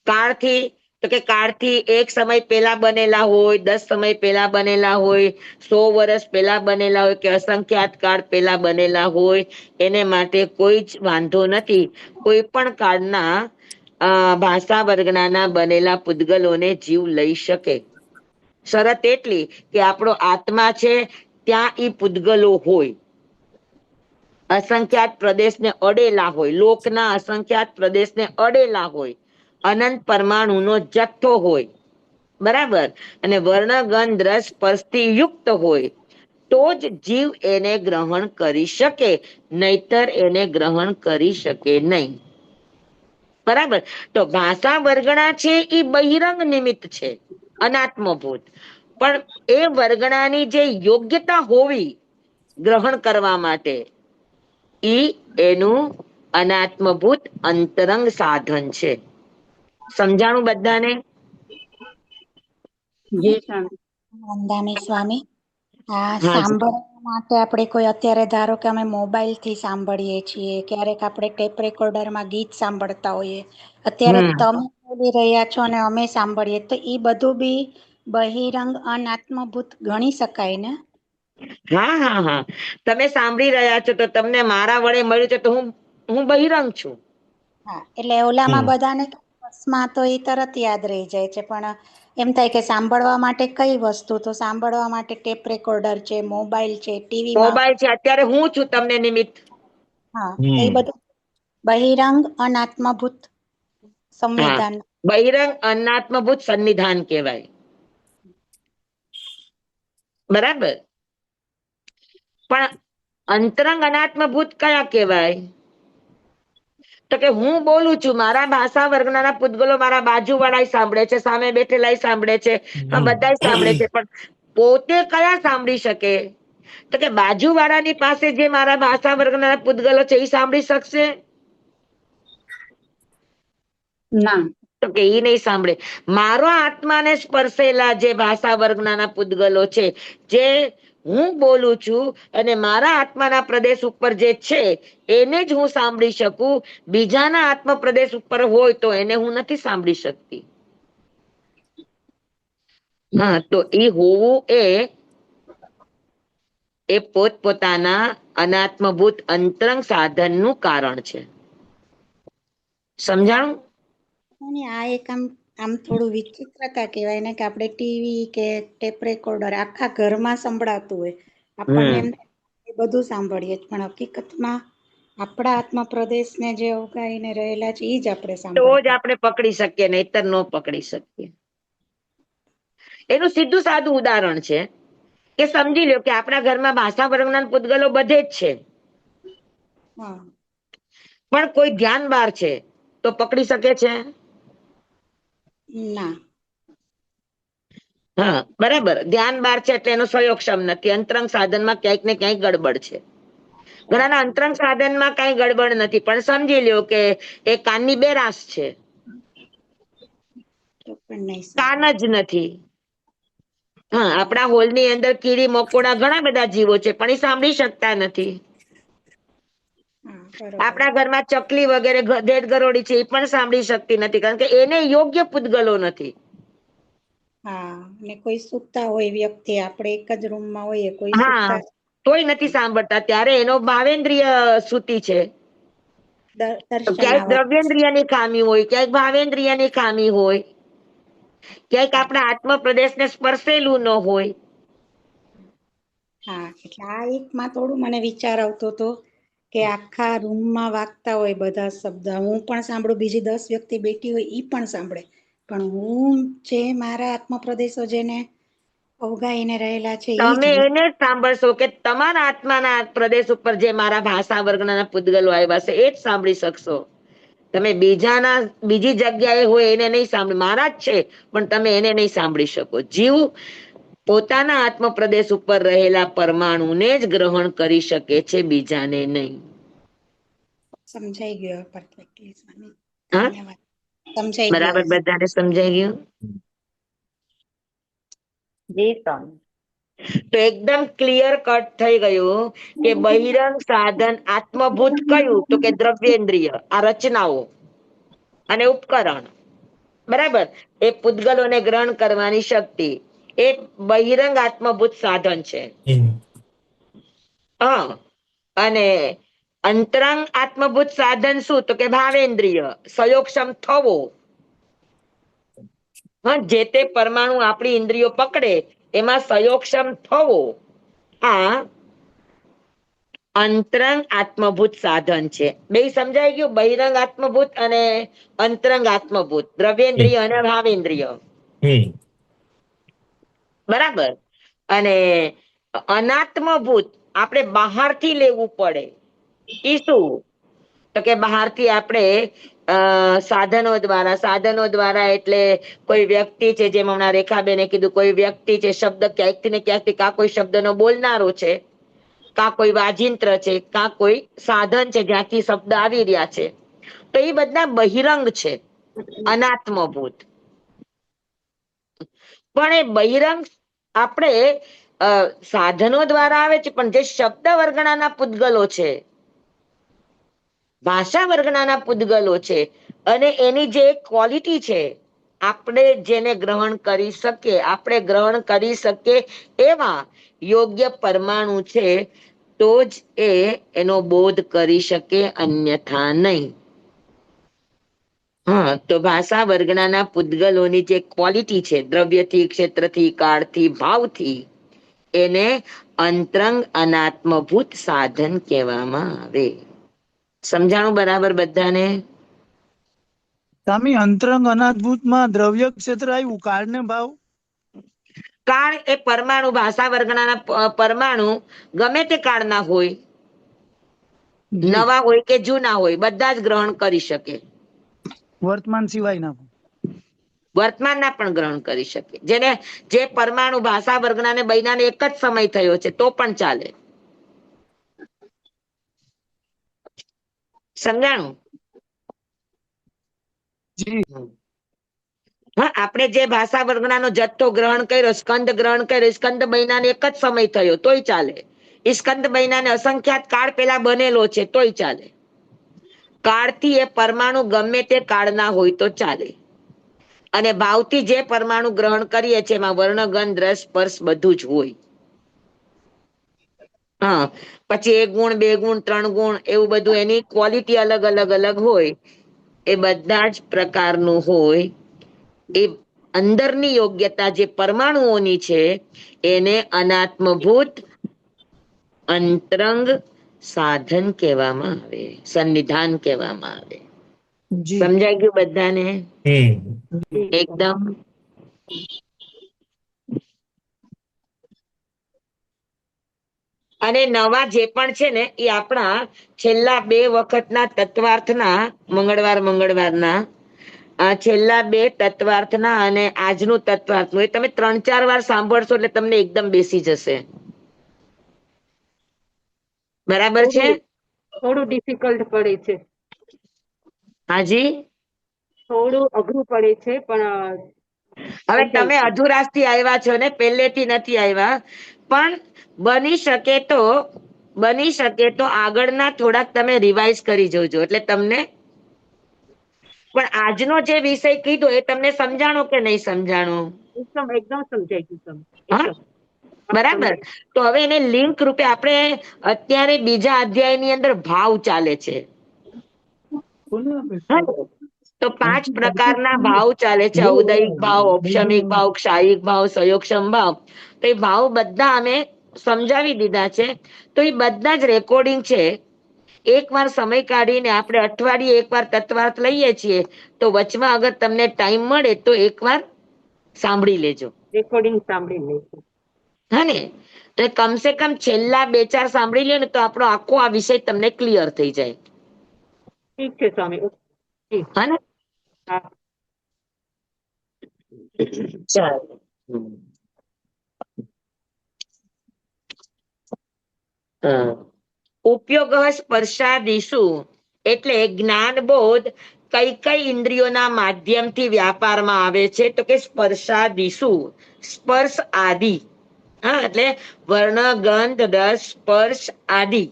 કાળથી, તો કે કાળથી એક સમય પહેલા બનેલા હોય, 10 સમય પહેલા બનેલા હોય, 100 વર્ષ પહેલા બનેલા હોય કે અસંખ્યાત કાળ પહેલા બનેલા હોય, એને માટે કોઈ જ વાંધો નથી. કોઈ પણ કાળના ભાષા વર્ગના બનેલા પૂદગલોને જીવ લઈ શકે. શરત એટલી કે આપણો આત્મા છે ત્યાં ઈ પૂદગલો હોય, અસંખ્યાત પ્રદેશને અડેલા હોય, લોકના અસંખ્યાત પ્રદેશને અડેલા હોય, અનંત પરમાણુનો જથ્થો હોય. બરાબર? અને વર્ણ ગંધ રસ સ્પર્શથી યુક્ત હોય તો જ જીવ એને ગ્રહણ કરી શકે, નહીતર એને ગ્રહણ કરી શકે નહીં. બરાબર? તો ભાષા વર્ગણા છે એ બહિરંગ નિમિત્ત છે, અનાત્મભૂત. પણ એ વર્ગણાની જે યોગ્યતા હોવી ગ્રહણ કરવા માટે, એનું અનાત્મભૂત અંતરંગ સાધન છે. સમજાણું બધાને? વંદામી સ્વામી, સાંભળવા માટે આપણે કોઈ અત્યારે ધારો કે અમે મોબાઈલ થી સાંભળીએ છીએ, ક્યારેક આપણે ટેપ રેકોર્ડરમાં ગીત સાંભળતા હોઈએ, અત્યારે તમે બોલી રહ્યા છો અને અમે સાંભળીએ, તો એ બધું બી બહિરંગ અનાત્મભૂત ગણી શકાય ને? હા, તમે સાંભળી રહ્યા છો તો તમને મારા વડે મળ્યું છે તો હું બહિરંગ છું. હા, એટલે ઓલામાં બધાને માં તો એ તરત યાદ રહી જાય છે, પણ એમ થાય કે સાંભળવા માટે કઈ વસ્તુ? તો સાંભળવા માટે ટેપ રેકોર્ડર છે, મોબાઈલ છે, ટીવી માં. મોબાઈલ છે, અત્યારે હું છું તમને નિમિત્ત. હા, એ બધું બહિરંગ અનાત્મભૂત સંવિધાન. બહિરંગ અનાત્મભૂત સન્નિધાન કહેવાય. બરાબર? પણ અંતરંગ અનાત્મભૂત કયા કહેવાય? તો કે હું બોલું છું, મારા ભાષા વર્ગના પૂતગલો મારા બાજુવાળા સાંભળે છે, સામે બેઠેલા સાંભળે છે, બધા સાંભળે છે, પણ પોતે કયા સાંભળી શકે? તો કે બાજુવાળાની પાસે જે મારા ભાષા વર્ગના પૂતગલો છે એ સાંભળી શકશે? ના. તો કે એ નહીં સાંભળે. મારો આત્માને સ્પર્શેલા જે ભાષા વર્ગના પૂતગલો છે, જે હું બોલું છું અને મારા આત્માના પ્રદેશ ઉપર જે છે એને જ હું સાંભળી શકું. બીજાના આત્મ પ્રદેશ ઉપર હોય તો એને હું નથી સાંભળી શકતી. હા, તો એ હોવું એ પોતપોતાના અનાત્મભૂત અંતરંગ સાધનનું કારણ છે. સમજાણું? અને આ એક આમ થોડું વિચિત્રતા કહેવાય ને, કે આપણે ટીવી કે ટેપ રેકોર્ડર આખા ઘરમાં સંભળાતું હોય, આપણને એમ એ બધું સાંભળીએ, પણ હકીકતમાં આપણા આત્મ પ્રદેશને જે અવગાહીને રહેલા છે એ જ આપણે તો જ સાંભળતા. આપણે પકડી શકીએ, નહીતર ન પકડી શકીએ. એનું સીધું સાદું ઉદાહરણ છે કે સમજી લો કે આપણા ઘરમાં ભાષા વર્ગના પૂતગલો બધે જ છે, હા, પણ કોઈ ધ્યાન બહાર છે તો પકડી શકે છે? ના. હા, બરાબર. ધ્યાન બહાર છે એટલે એનો સહયોગક્ષમ નથી. અંતરંગ સાધનમાં ક્યાંક ને ક્યાંક ગડબડ છે. ઘણાના અંતરંગ સાધનમાં કઈ ગડબડ નથી, પણ સમજી લ્યો કે એ કાનની બેરાશ છે, તો પણ નહીં કાન સાંભળે. જ નથી. હા, આપણા હોલની અંદર કીડી મકોડા ઘણા બધા જીવો છે, પણ એ સાંભળી શકતા નથી. હા, બરોબર. આપણા ઘરમાં ચકલી વગેરે ધેડ ગરોળી છે એ પણ સાંભળી શકતી નથી, કારણ કે એને યોગ્ય પૂતગલો નથી. હા, ને કોઈ સૂતા હોય વ્યક્તિ, આપણે એક જ રૂમમાં હોઈએ, કોઈ હા, સૂતા તોય નથી સાંભળતા, ત્યારે એનો ભાવેન્દ્રિય સૂતી છે. દર્શન ક્યાંક આવવા. દ્રવ્યેન્દ્રિયની ખામી હોય, ક્યાંક ભાવેન્દ્રિયની ખામી હોય, ક્યાંક આપણા આત્મ પ્રદેશને સ્પર્શેલું ન હોય. હા, એટલે આ એકમાં થોડું મને વિચાર આવતો હતો કે આખા રૂમમાં વાગતા હોય બધા શબ્દ, હું પણ સાંભળું, બીજી 10 વ્યક્તિ બેઠી હોય ઈ પણ સાંભળે, પણ હું જે મારા આત્મ પ્રદેશો જેને અવગાહીને રહેલા છે ઈ જ તમે એને જ સાંભળશો કે તમારા આત્માના પ્રદેશ ઉપર જે મારા ભાષા વર્ગના પૂતગલો આવ્યા છે એ જ સાંભળી શકશો. તમે બીજી જગ્યાએ હોય એને નહીં સાંભળી, મારા જ છે પણ તમે એને નહીં સાંભળી શકો. જીવ પોતાના આત્મ પ્રદેશ ઉપર રહેલા પરમાણુને જ ગ્રહણ કરી શકે છે, બીજાને નહીં. સમજાઈ ગયો પરફેક્ટલી સ્વામી. હા, ધન્યવાદ. સમજાઈ ગયો. બરાબર. બધાને સમજાઈ ગયું? જી સ્વામી. તો એકદમ ક્લિયર કટ થઈ ગયું કે બહિરંગ સાધન આત્મભૂત કયું? તો કે દ્રવ્યેન્દ્રિય, આ રચનાઓ અને ઉપકરણ. બરાબર. એ પૂતગલોને ગ્રહણ કરવાની શક્તિ એ બહિરંગ આત્મભૂત સાધન છે. હા, અને અંતરંગ આત્મભૂત સાધન શું? તો કે ભાવેન્દ્રિય, સહયોગક્ષમ થવો. હા, જે તે પરમાણુ આપણી ઇન્દ્રિયો પકડે એમાં સહયોગક્ષમ થવો, આ અંતરંગ આત્મભૂત સાધન છે. બે સમજાઈ ગયું? બહિરંગ આત્મભૂત અને અંતરંગ આત્મભૂત, દ્રવ્યેન્દ્રિય અને ભાવેન્દ્રિય. બરાબર. અને અનાત્મભૂત આપણે બહારથી લેવું પડે. ઈ શું? તો કે બહારથી આપણે સાધનો દ્વારા એટલે કોઈ વ્યક્તિ છે, જેમ હમણાં રેખાબેને કીધું, કોઈ વ્યક્તિ છે, શબ્દ ક્યાંકથી ને ક્યાંકથી, કા કોઈ શબ્દનો બોલનારો છે, કા કોઈ વાજિંત્ર છે, કા કોઈ સાધન છે જ્યાંથી શબ્દ આવી રહ્યા છે, તો એ બધા બહિરંગ છે, અનાત્મભૂત. પણ એ બહિરંગ આપણે સાધનો દ્વારા આવે છે, પણ જે શબ્દ વર્ગણાના પૂતગલો છે, ભાષા વર્ગણાના પૂતગલો છે, અને એની જે ક્વોલિટી છે, આપણે જેને ગ્રહણ કરી શકીએ એવા યોગ્ય પરમાણુ છે, તો જ એનો બોધ કરી શકે, અન્યથા નહીં. હા, તો ભાષા વર્ગણાના પૂતગલોની જે ક્વોલિટી છે, દ્રવ્યથી, ક્ષેત્રથી, કાળથી, ભાવથી, એને અંતરંગ અનાત્મભૂત સાધન કહેવામાં આવે. સમજાણું બરાબર બધાને? સ્વામી, અંતરંગ અનાદભૂતમાં દ્રવ્ય ક્ષેત્ર આવ્યું, કાળ ને ભાવ? કાળ એ પરમાણુ, ભાષા વર્ગના પરમાણુ ગમે તે કાળના હોય, જી. નવા હોય કે જૂના હોય બધા જ ગ્રહણ કરી શકે. વર્તમાન સિવાયના પણ. વર્તમાનના પણ ગ્રહણ કરી શકે. જે પરમાણુ ભાષા વર્ગના ને બૈનાને એક જ સમય થયો છે તો પણ ચાલે. સમજાણું? જી. હા, આપણે જે ભાષા વર્ગનાનો જથ્થો ગ્રહણ કર્યો, સ્કંદ ગ્રહણ કર્યો, સ્કંદ મહિનાને એક જ સમય થયો તોય ચાલે. એ સ્કંદ મહિનાને અસંખ્યાત કાળ પેલા બનેલો છે તોય ચાલે. કાળથી એ પરમાણુ ગમે તે કાળના હોય તો ચાલે. અને ભાવથી જે પરમાણુ ગ્રહણ કરીએ છીએ એમાં વર્ણ, ગંધ, રસ, સ્પર્શ બધું જ હોય. હા, પછી 1 ગુણ, 2 ગુણ, 3 ગુણ એવું બધું એની ક્વોલિટી અલગ અલગ અલગ હોય. એ બધા જ પ્રકારનું હોય. એ અંદરની યોગ્યતા જે પરમાણુઓની છે એને અનાત્મભૂત અંતરંગ સાધન કહેવામાં આવે, સન્નિધાન કહેવામાં આવે. જી. સમજાઈ ગયું બધાને? એકદમ. અને નવા જે પણ છે ને એ આપણા છેલ્લા 2 વખતના તત્વાર્થના મંગળવારના આ છેલ્લા 2 તત્વાર્થના અને આજનું તત્વાર્થનું એ તમે 3-4 વાર સાંભળશો એટલે તમને એકદમ બેસી જશે. બરાબર છે? થોડું ડિફિકલ્ટ પડે છે, હાજી. થોડું અઘરું પડે છે પણ હવે થઈ જાય તમે છે. અધુરાશથી આવ્યા છો ને, પહેલેથી નથી આવ્યા, પણ બની શકે તો આગળના થોડાક તમે રિવાઇઝ કરી જોજો એટલે તમને. પણ આજનો જે વિષય કીધો એ તમને સમજાણો કે નહીં સમજાણો? એકદમ સમજાઈ ગયું તમે. હા, એકદમ બરાબર. તો હવે એને લિંક રૂપે આપણે અત્યારે બીજા અધ્યાયની અંદર ભાવ ચાલે છે. હા, તો 5 પ્રકારના ભાવ ચાલે છે: ઔદયિક ભાવ, ઔપશમિક ભાવ, ક્ષાયિક ભાવ, સંયોગક્ષમ ભાવ. તો એ ભાવ બધા અમે સમજાવી દીધા છે. તો એ બધા જ રેકોર્ડિંગ છે. એકવાર સમય કાઢીને આપણે અઠવાડિયે એકવાર તત્વાર્થ લઈએ છીએ, તો વચમાં અગર તમને ટાઈમ મળે તો એકવાર સાંભળી લેજો. રેકોર્ડિંગ સાંભળી લઈશું. હા ને, એટલે કમસે કમ છેલ્લા 2-4 સાંભળી લ્યો ને તો આપણો આખો આ વિષય તમને ક્લિયર થઈ જાય. ઠીક છે સ્વામી. હા ને? હા. ચાલો. ઉપયોગ સ્પર્શાદિષુ એટલે જ્ઞાનબોધ કઈ ઇન્દ્રિયોના માધ્યમથી વ્યાપારમાં આવે છે? તો કે સ્પર્શાદિષુ, સ્પર્શ આદિ. હા, એટલે વર્ણ, ગંધ, રસ, સ્પર્શ આદિ.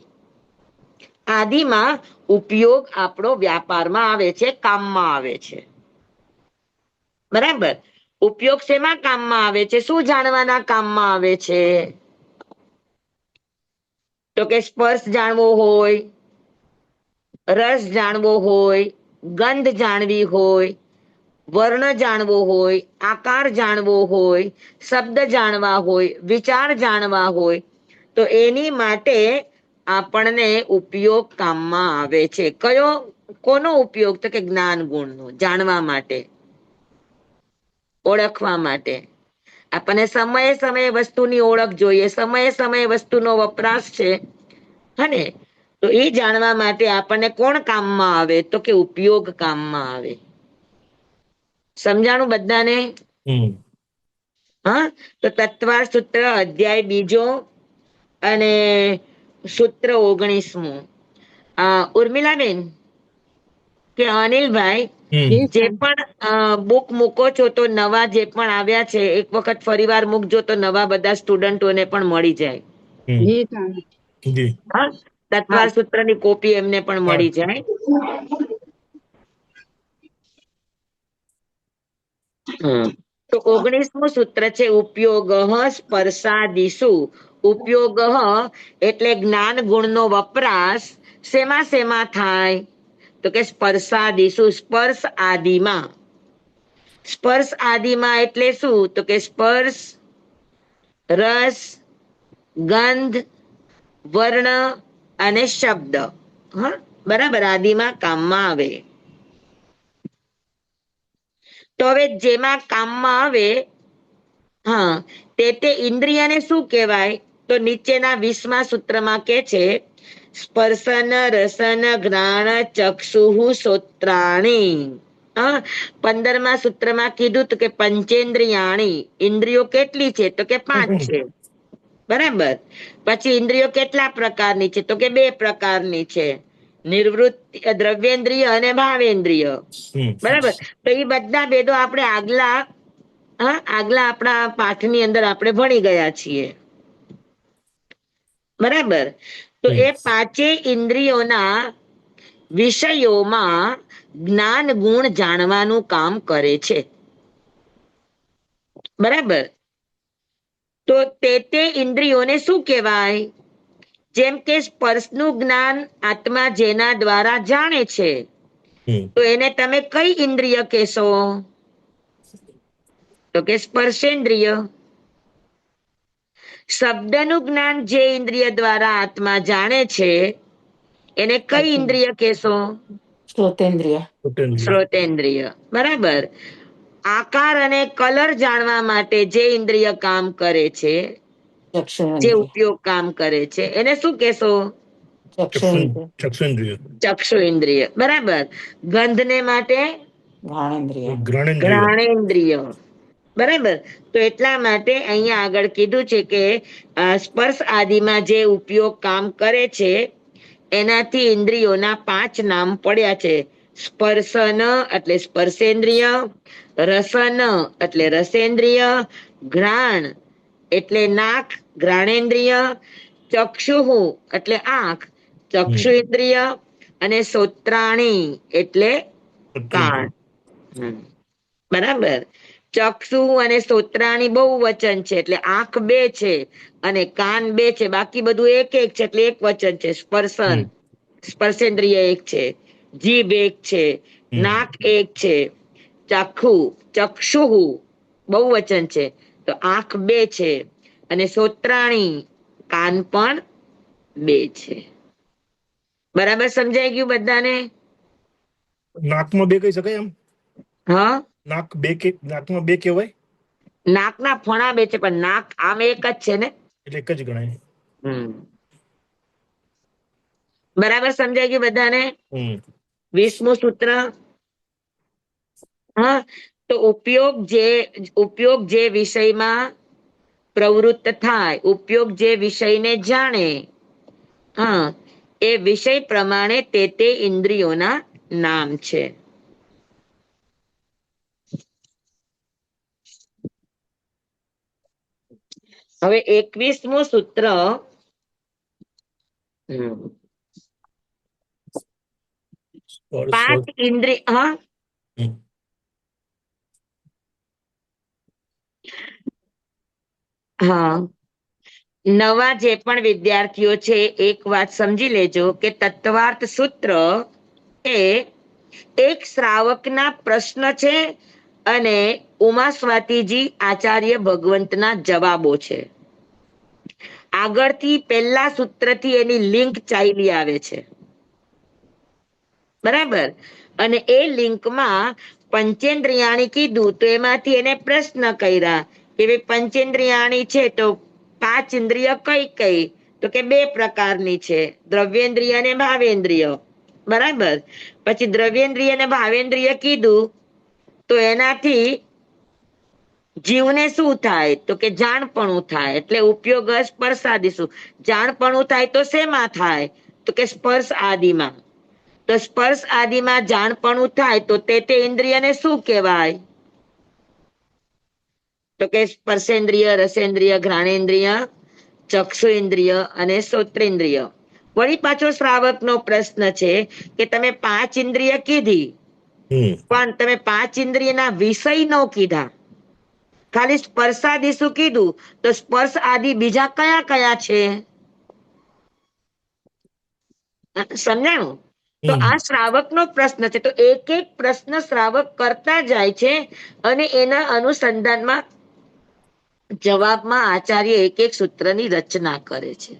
આદિમાં ઉપયોગ આપણો વ્યાપારમાં આવે છે, કામમાં આવે છે. બરાબર. ઉપયોગ શેમાં કામમાં આવે છે? શું જાણવાના કામમાં આવે છે? તો કે સ્પર્શ જાણવો હોય, રસ જાણવો હોય, ગંધ જાણવી હોય, વર્ણ જાણવો હોય, આકાર જાણવો હોય, શબ્દ જાણવા હોય, વિચાર જાણવા હોય, તો એની માટે આપણને ઉપયોગ કામમાં આવે છે. કોનો ઉપયોગ? તો કે જ્ઞાન ગુણનો, જાણવા માટે, ઓળખવા માટે. આપણને સમયે સમયે વસ્તુની ઓળખ જોઈએ, સમયે સમયે વસ્તુનો વપરાશ છે. હને, તો એ જાણવા માટે આપણને કોણ કામમાં આવે? તો કે ઉપયોગ કામમાં આવે. સમજાણું બધાને? હા, તો તત્વાર સૂત્ર અધ્યાય 2 અને સૂત્ર 19મું. ઉર્મિલાબેન કે અનિલભાઈ, જે પણ બુક મૂકો છો તો નવા જે પણ આવ્યા છે એક વખત ફરીવાર મૂકજો તો નવા બધા સ્ટુડન્ટોને પણ મળી જાય. હા, તત્વાર સૂત્રની કોપી એમને પણ મળી જાય. તો 19મું સૂત્ર છે ઉપયોગ સ્પર્શાદિષુ. ઉપયોગ એટલે જ્ઞાન ગુણનો વપરાશ શેમાં થાય? તો કે સ્પર્શાદિષુ, સ્પર્શ આદિમાં. સ્પર્શ આદિમાં એટલે શું? તો કે સ્પર્શ, રસ, ગંધ, વર્ણ અને શબ્દ. હા, બરાબર. આદિમાં કામમાં આવે. તો હવે જેમાં કામમાં આવે, હા, તે ઇન્દ્રિયને શું કહેવાય? તો નીચેના 20મા સૂત્રમાં કે છે સ્પર્શન રસન ઘ્રાણ ચક્ષુઃ શ્રોત્રાણી. 15મા સૂત્રમાં કીધું તો કે પંચેન્દ્રિયાણી, ઇન્દ્રિયો કેટલી છે તો કે 5 છે. બરાબર. પછી ઇન્દ્રિયો કેટલા પ્રકારની છે તો કે 2 પ્રકારની છે, નિવૃત્તિ દ્રવ્યેન્દ્રિય અને ભાવેન્દ્રિય. બરાબર. તો એ બધા ભેદો આપણે આગલા આપણા પાઠની અંદર આપણે ભણી ગયા છીએ. બરાબર. તો એ 5 ઇન્દ્રિયોના વિષયોમાં જ્ઞાન ગુણ જાણવાનું કામ કરે છે. બરાબર. તો તે ઇન્દ્રિયોને શું કહેવાય? જેમ કે સ્પર્શનું જ્ઞાન આત્મા જેના દ્વારા જાણે છે, તો એને તમે કઈ ઇન્દ્રિય કહેશો? તો કે સ્પર્શેન્દ્રિય. શબ્દનું જ્ઞાન જે ઇન્દ્રિય દ્વારા આત્મા જાણે છે એને કઈ ઇન્દ્રિય કહેશો? શ્રોતેન્દ્રિય. શ્રોતેન્દ્રિય. બરાબર. આકાર અને કલર જાણવા માટે જે ઇન્દ્રિય કામ કરે છે, જે ઉપયોગ કામ કરે છે, એને શું કહેશો? ચક્ષુ ઇન્દ્રિય. બરાબર. ગંધને માટે ઘ્રાણેન્દ્રિય. બરાબર. તો એટલા માટે અહીંયા આગળ કીધું છે કે સ્પર્શ આદિમાં જે ઉપયોગ કામ કરે છે એનાથી ઇન્દ્રિયોના 5 નામ પડ્યા છે. સ્પર્શન એટલે સ્પર્શેન્દ્રિય, રસન એટલે રસેન્દ્રિય, ઘ્રાણ એટલે નાક ઘ્રાણેન્દ્રિય, ચક્ષુઃ એટલે આંખ ચક્ષુ ઇન્દ્રિય, અને શ્રોત્રાણી એટલે કાન. બરાબર. ચક્ષુ અને શ્રોત્રાણી બહુ વચન છે એટલે આંખ 2 છે અને કાન 2 છે, બાકી બધું એક છે એટલે એક વચન છે. સ્પર્શેન્દ્રિય 1 છે, જીભ 1 છે, નાક 1 છે, ચક્ષુ બહુ વચન છે તો આંખ 2 છે, અને શ્રોત્રાણી કાન પણ 2 છે. બરાબર સમજાઈ ગયું બધાને? નાકમાં 2 કહી શકાય એમ? હા, નાકમાં 2 કહેવાય? નાકના ફણા 2 છે પણ નાક આમ એક જ છે ને, એટલે એક જ ગણાય. બરાબર સમજાઈ ગયું બધાને? 20મું સૂત્ર. તો ઉપયોગ જે વિષયમાં પ્રવૃત્ત થાય, ઉપયોગ જે વિષયને જાણે, એ વિષય પ્રમાણે તે ઇન્દ્રિયોના નામ છે. હવે 21મું સૂત્ર. 5 ઇન્દ્રિય. નવા જે પણ વિદ્યાર્થીઓ છે એક વાત સમજી લેજો કે તત્વાર્થ સૂત્ર એ એક શ્રાવકના પ્રશ્ન છે અને ઉમા સ્વાતિજી આચાર્ય ભગવંતના જવાબો છે. આગળથી પહેલા સૂત્રથી એની લિંક ચાલી આવે છે. બરાબર. અને એ લિંકમાં પંચેન્દ્રિયાણી કીધું તો એમાંથી એને પ્રશ્ન કર્યા કે ભાઈ પંચેન્દ્રિયાણી છે તો 5 ઇન્દ્રિય કઈ કઈ? તો કે 2 પ્રકારની છે, દ્રવ્યેન્દ્રિય અને ભાવેન્દ્રિય. બરાબર. પછી દ્રવ્યેન્દ્રિય અને ભાવેન્દ્રિય કીધું તો એનાથી જીવને શું થાય? તો કે જાણપણું થાય. એટલે ઉપયોગ સ્પર્શાદિશું. જાણપણું થાય તો શેમાં થાય? તો કે સ્પર્શ આદિમાં. તો સ્પર્શ આદિમાં જાણપણું થાય તો તે ઇન્દ્રિયને શું કહેવાય? તો કે સ્પર્શેન્દ્રિય, રસેન્દ્રિય, ઘ્રાણેન્દ્રિય, ચક્ષુ ઇન્દ્રિય અને શ્રોત્રેન્દ્રિય. વળી પાછો શ્રાવકનો પ્રશ્ન છે કે તમે 5 ઇન્દ્રિય કીધી પણ તમે 5 ઇન્દ્રિયના વિષય ન કીધા, ખાલી સ્પર્શાદિશું કીધું તો સ્પર્શ આદિ બીજા કયા કયા છે? સમજાણું? તો આ શ્રાવકનો પ્રશ્ન છે. તો એક એક પ્રશ્ન શ્રાવક કરતા જાય છે અને એના અનુસંધાનમાં જવાબમાં આચાર્ય એક એક સૂત્રની રચના કરે છે.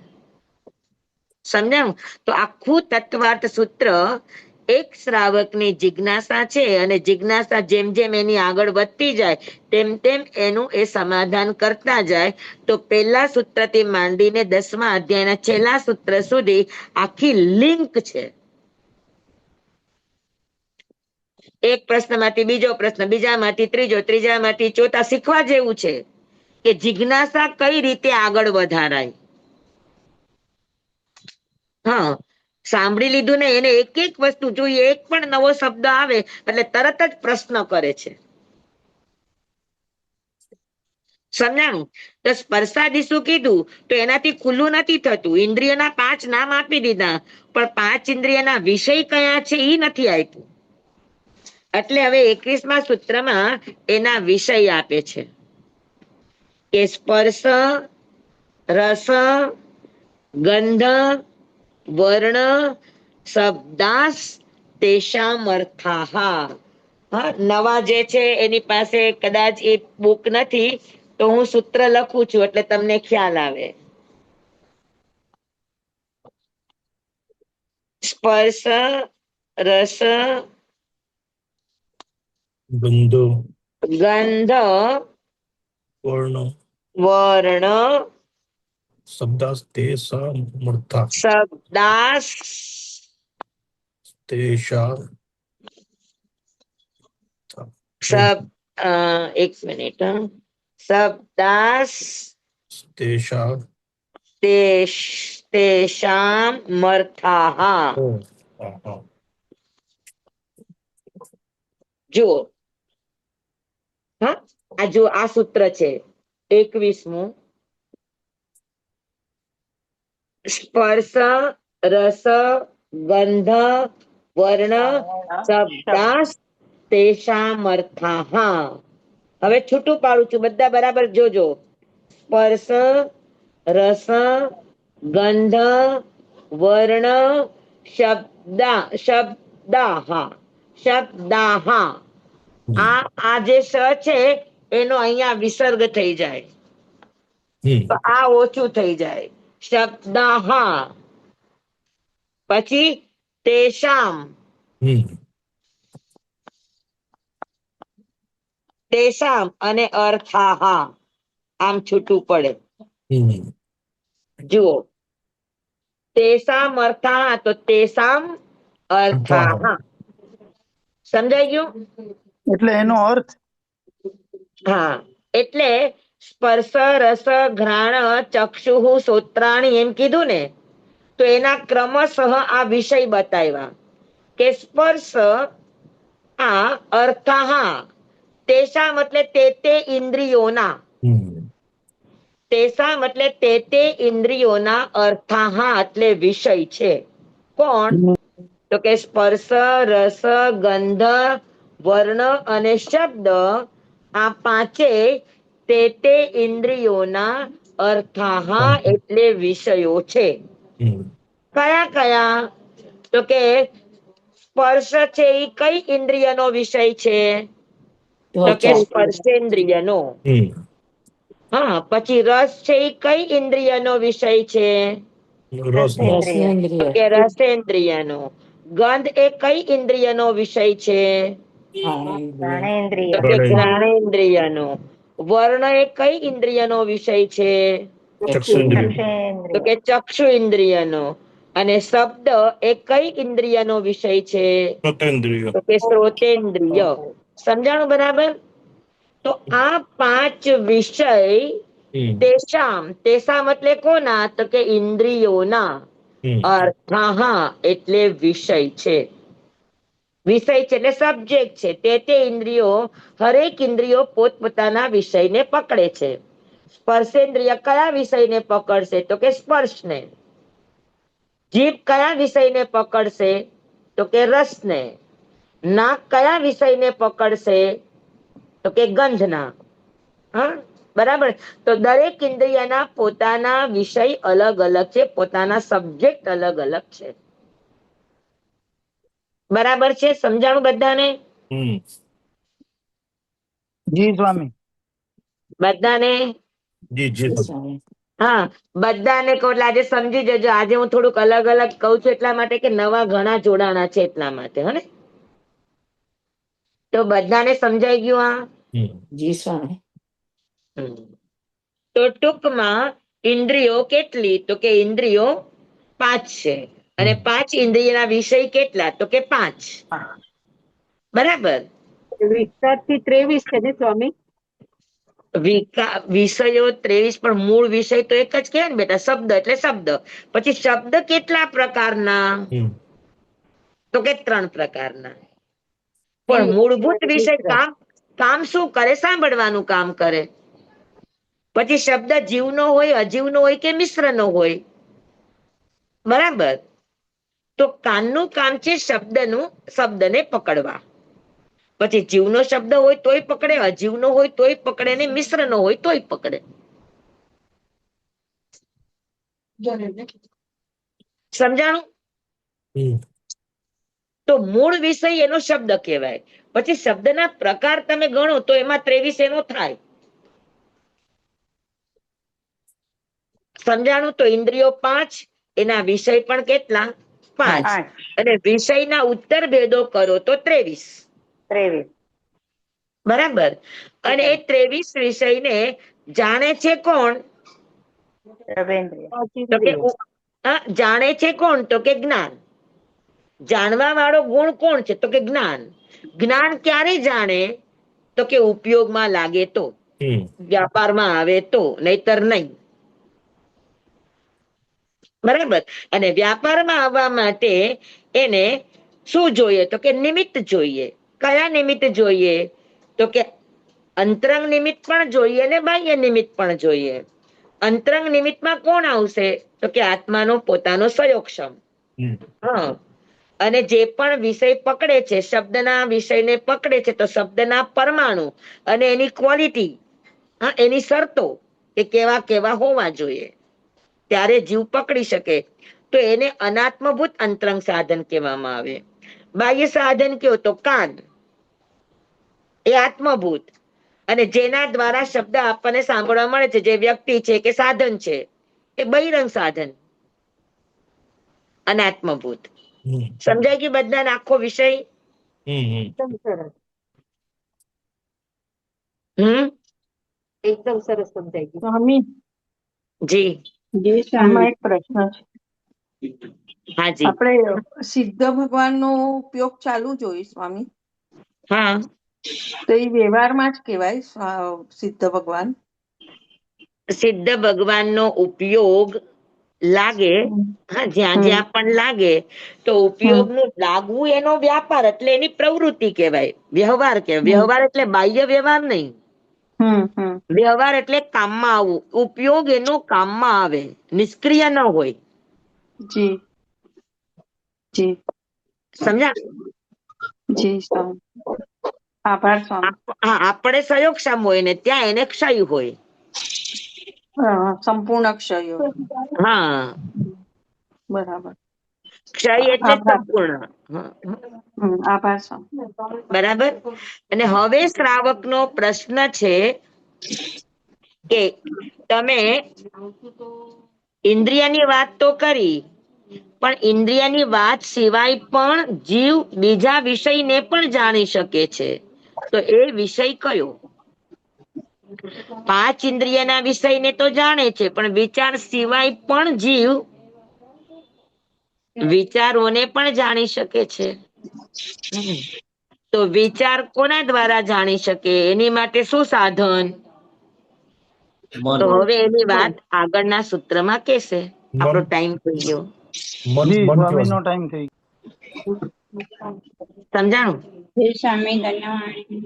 સમજાણું? તો આખું તત્વાર્થ સૂત્ર એક શ્રાવકની જિજ્ઞાસા છે અને જિજ્ઞાસા જેમ જેમ એની આગળ વધતી જાય તેમ તેમ એનું એ સમાધાન કરતા જાય. તો પહેલા સૂત્રથી માંડીને 10મા અધ્યાયના છેલ્લા સૂત્ર સુધી આખી લિંક છે. એક પ્રશ્નમાંથી બીજો પ્રશ્ન, બીજામાંથી ત્રીજો, ત્રીજામાંથી ચોથા. શીખવા જેવું છે કે જિજ્ઞાસા કઈ રીતે આગળ વધારાય. હા, સાંભળી લીધું ને, એને એક એક વસ્તુ જોઈએ, એક પણ નવો શબ્દ આવે એટલે તરત જ પ્રશ્ન કરે છે. સમજાણું? તો સ્પર્શાદી શું કીધું? તો એનાથી ખુલ્લું નથી થતું. ઇન્દ્રિયના 5 નામ આપી દીધા, પણ 5 ઇન્દ્રિયના વિષય કયા છે એ નથી આપ્યું. એટલે હવે 21મા સૂત્રમાં એના વિષય આપે છે કે સ્પર્શ, રસ, ગંધ, વર્ણ, શબ્દાસ તેષામ અર્થાહ. નવા જે છે એની પાસે કદાચ એ બુક નથી, તો હું સૂત્ર લખું છું એટલે તમને ખ્યાલ આવે. સ્પર્શ, રસ, ગંધો, ગંધ, વર્ણ, વર્ણ, શબ્દાસ તેષામ અર્થાહ. શબ્દાસ તેષામ એક મિનિટ. શબ્દાસ તેષામ તેષામ અર્થાહ. જુઓ, હા, આ જો આ સૂત્ર છે 21મું. સ્પર્શ, રસ, ગંધ, વર્ણ, શબ્દાસ તેષામ અર્થાહ. હવે છૂટું પાડું છું, બધા બરાબર જોજો. સ્પર્શ, રસ, ગંધ, વર્ણ, શબ્દાહ. આ જે સ છે એનો અહીંયા વિસર્ગ થઈ જાય, તો આ ઓછું થઈ જાય. શબ્દાહ. પછી તેષામ, તેષામ અને અર્થાહ, આમ છૂટું પડે. જુઓ, તેષામ અર્થાહ, તો તેષામ અર્થાહ. સમજાઈ ગયું? એટલે એનો અર્થ હા, એટલે સ્પર્શ, રસ, ઘ્રાણ, ચક્ષુ, શ્રોત્રાણી એમ કીધું ને, તો એના ક્રમશઃ આ વિષય બતાવ્યા કે સ્પર્શ આ અર્થાહ, તેષામ એટલે તે ઇન્દ્રિયોના, તેષામ એટલે તે ઇન્દ્રિયોના, અર્થાહ એટલે વિષય છે. કોણ? તો કે સ્પર્શ, રસ, ગંધ, વર્ણ અને શબ્દ આ પાંચે તે ઇન્દ્રિયોના અર્થાહ એટલે વિષયો છે. કયા કયા? તો કે સ્પર્શ છે એ કઈ ઇન્દ્રિયનો વિષય છે? તો કે સ્પર્શેન્દ્રિયનો. હા, પછી રસ છે એ કઈ ઇન્દ્રિયનો વિષય છે? તો કે રસેન્દ્રિયનો. ગંધ એ કઈ ઇન્દ્રિયનો વિષય છે? તો કે ઘ્રાણેન્દ્રિયનો. વર્ણ એ કઈ ઇન્દ્રિયનો વિષય છે? તો કે ચક્ષુ ઇન્દ્રિયનો. અને શબ્દ એ કઈ ઇન્દ્રિયનો વિષય છે? તો કે શ્રોતેન્દ્રિય. સમજાણું બરાબર? તો આ 5 વિષય તેષામ એટલે કોના? તો કે ઇન્દ્રિયોના, અર્થાહ એટલે વિષય છે. વિષય છે એટલે સબ્જેક્ટ છે. તે ઇન્દ્રિયો, હરેક ઇન્દ્રિયો પોતપોતાના વિષયને પકડે છે. સ્પર્શેન્દ્રિય કયા વિષયને પકડશે? તો કે સ્પર્શને. જીભ કયા વિષયને પકડશે? તો કે રસને. નાક કયા વિષયને પકડશે? તો કે ગંધના. હા, બરાબર. તો દરેક ઇન્દ્રિયના પોતાના વિષય અલગ અલગ છે, પોતાના સબ્જેક્ટ અલગ અલગ છે. બરાબર છે? સમજાણું બધાને? જી સ્વામી. બધાને? હા, બધાને કહું એટલે આજે સમજી જજો. આજે હું થોડુંક અલગ અલગ કહું છું એટલા માટે કે નવા ઘણા જોડાણા છે એટલા માટે. હને તો બધાને સમજાઈ ગયું આ? જી સ્વામી. તો ટૂંકમાં ઇન્દ્રિયો કેટલી? તો કે ઇન્દ્રિયો 5 છે. અને 5 ઇન્દ્રિયના વિષય કેટલા? તો કે 5. બરાબર. 20 થી 23 છે ને સ્વામી? વિષયો 23, પણ મૂળ વિષય તો એક જ કહેવાય ને બેટા, શબ્દ એટલે શબ્દ. પછી શબ્દ કેટલા પ્રકારના? તો કે 3 પ્રકારના. પણ મૂળભૂત વિષય કામ શું કરે? સાંભળવાનું કામ કરે. પછી શબ્દ જીવનો હોય, અજીવનો હોય કે મિશ્રનો હોય. બરાબર. તો કાનનું કામ છે શબ્દને પકડવા. પછી જીવનો શબ્દ હોય તોય પકડે, અજીવનો હોય તોય પકડે, ને મિશ્રનો હોય તોય પકડે. સમજાણું? તો મૂળ વિષય એનો શબ્દ કહેવાય. પછી શબ્દના પ્રકાર તમે ગણો તો એમાં 23 એનો થાય. સમજાણું? તો ઇન્દ્રિયો 5, એના વિષય પણ કેટલા? 5. અને વિષયના ઉત્તર ભેદો કરો તો 23. બરાબર. અને એ 23 વિષયને જાણે છે કોણ? તો કે જાણે છે કોણ? તો કે જ્ઞાન. જાણવા વાળો ગુણ કોણ છે? તો કે જ્ઞાન. જ્ઞાન ક્યારે જાણે? તો કે ઉપયોગમાં લાગે તો, વ્યાપારમાં આવે તો, નહીતર નહીં. બરાબર. અને વ્યાપારમાં આવવા માટે એને શું જોઈએ? તો કે નિમિત્ત જોઈએ. કયા નિમિત્ત જોઈએ? તો કે અંતરંગ નિમિત્ત પણ જોઈએ ને બાહ્ય નિમિત્ત પણ જોઈએ. અંતરંગ નિમિત્તમાં કોણ આવશે? તો કે આત્માનો પોતાનો સયોક્ષમ. હા. અને જે પણ વિષય પકડે છે, શબ્દના વિષયને પકડે છે, તો શબ્દના પરમાણુ અને એની ક્વોલિટી, એની શરતો એ કેવા કેવા હોવા જોઈએ, ત્યારે જીવ પકડી શકે. તો એને અનાત્મભૂત અંતરંગ સાધન કહેવામાં આવે. બાહ્ય સાધન કયો? તો કાન, એ આત્મભૂત. અને જેના દ્વારા શબ્દ આપણને સાંભળવા મળે છે, જે વ્યક્તિ છે કે સાધન છે, એ બહિરંગ સાધન, અનાત્મભૂત. સમજાય ગયું બધાને આખો વિષય? એકદમ સરસ સમજાઈ ગયું. સ્વામી, જી. આમાં એક પ્રશ્ન છે. હાજી. આપણે સિદ્ધ ભગવાનનો ઉપયોગ ચાલુ જોઈએ સ્વામી. હા. તો એ વ્યવહારમાં જ કહેવાય સિદ્ધ ભગવાન? સિદ્ધ ભગવાનનો ઉપયોગ લાગે, હા, જ્યાં જ્યાં પણ લાગે તો ઉપયોગનું લાગવું એનો વ્યાપાર એટલે એની પ્રવૃત્તિ કહેવાય, વ્યવહાર કહેવાય. વ્યવહાર એટલે બાહ્ય વ્યવહાર નહીં. વ્યવહાર એટલે કામમાં આવવું. ઉપયોગ એનો કામમાં આવે, નિષ્ક્રિય ન હોય. જી જી. સમજ્યા? જી સ્વામી. આભાર સ્વામી. હા, આપણે સયોક્ષમ હોય ને ત્યાં એને ક્ષય હોય. સંપૂર્ણ ક્ષય. હા, બરાબર. ક્ષય એટલે સંપૂર્ણ. આભાર સ્વામી. બરાબર. અને હવે શ્રાવકનો પ્રશ્ન છે કે તમે ઇન્દ્રિયની વાત તો કરી, પણ ઇન્દ્રિયની વાત સિવાય પણ જીવ બીજા વિષયને પણ જાણી શકે છે, તો એ વિષય કયો? 5 ઇન્દ્રિયના વિષયને તો જાણે છે, પણ વિચાર સિવાય પણ જીવ વિચારોને પણ જાણી શકે છે. તો વિચાર કોના દ્વારા જાણી શકે? એની માટે શું સાધન? તો હવે એની વાત આગળના સૂત્રમાં કહેશે. આપણો ટાઈમ થઈ ગયો. સ્વામીનો ટાઈમ થઈ સમજાણું?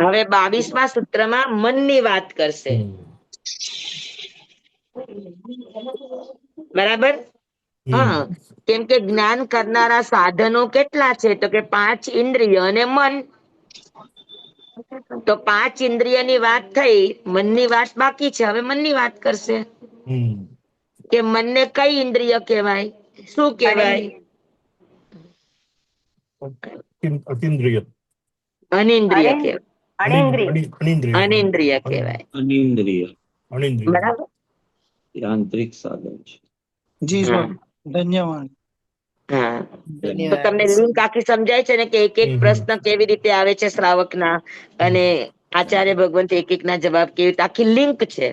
હવે 22મા સૂત્રમાં મનની વાત કરશે. બરાબર. હા, કેમ કે જ્ઞાન કરનારા સાધનો કેટલા છે? તો કે 5 ઇન્દ્રિય અને મન. તો 5 ઇન્દ્રિયની વાત થઈ, મનની વાત બાકી છે. હવે મનની વાત કરશે કે મનને કઈ ઇન્દ્રિય કહેવાય? શું કહેવાય? અતિન્દ્રિય. અનિન્દ્રિય કહેવાય. અનિન્દ્રિય કહેવાય. બરાબર. યાંત્રિક સાધન છે. જી હા સ્વામી ધન્યવાદ. હા તો ધન્યવાદ તમને લિંક આખી સમજાય છે ને કે એક એક પ્રશ્ન કેવી રીતે આવે છે શ્રાવકના અને આચાર્ય ભગવંત એક એક ના જવાબ કેવી રીતે આખી લિંક છે.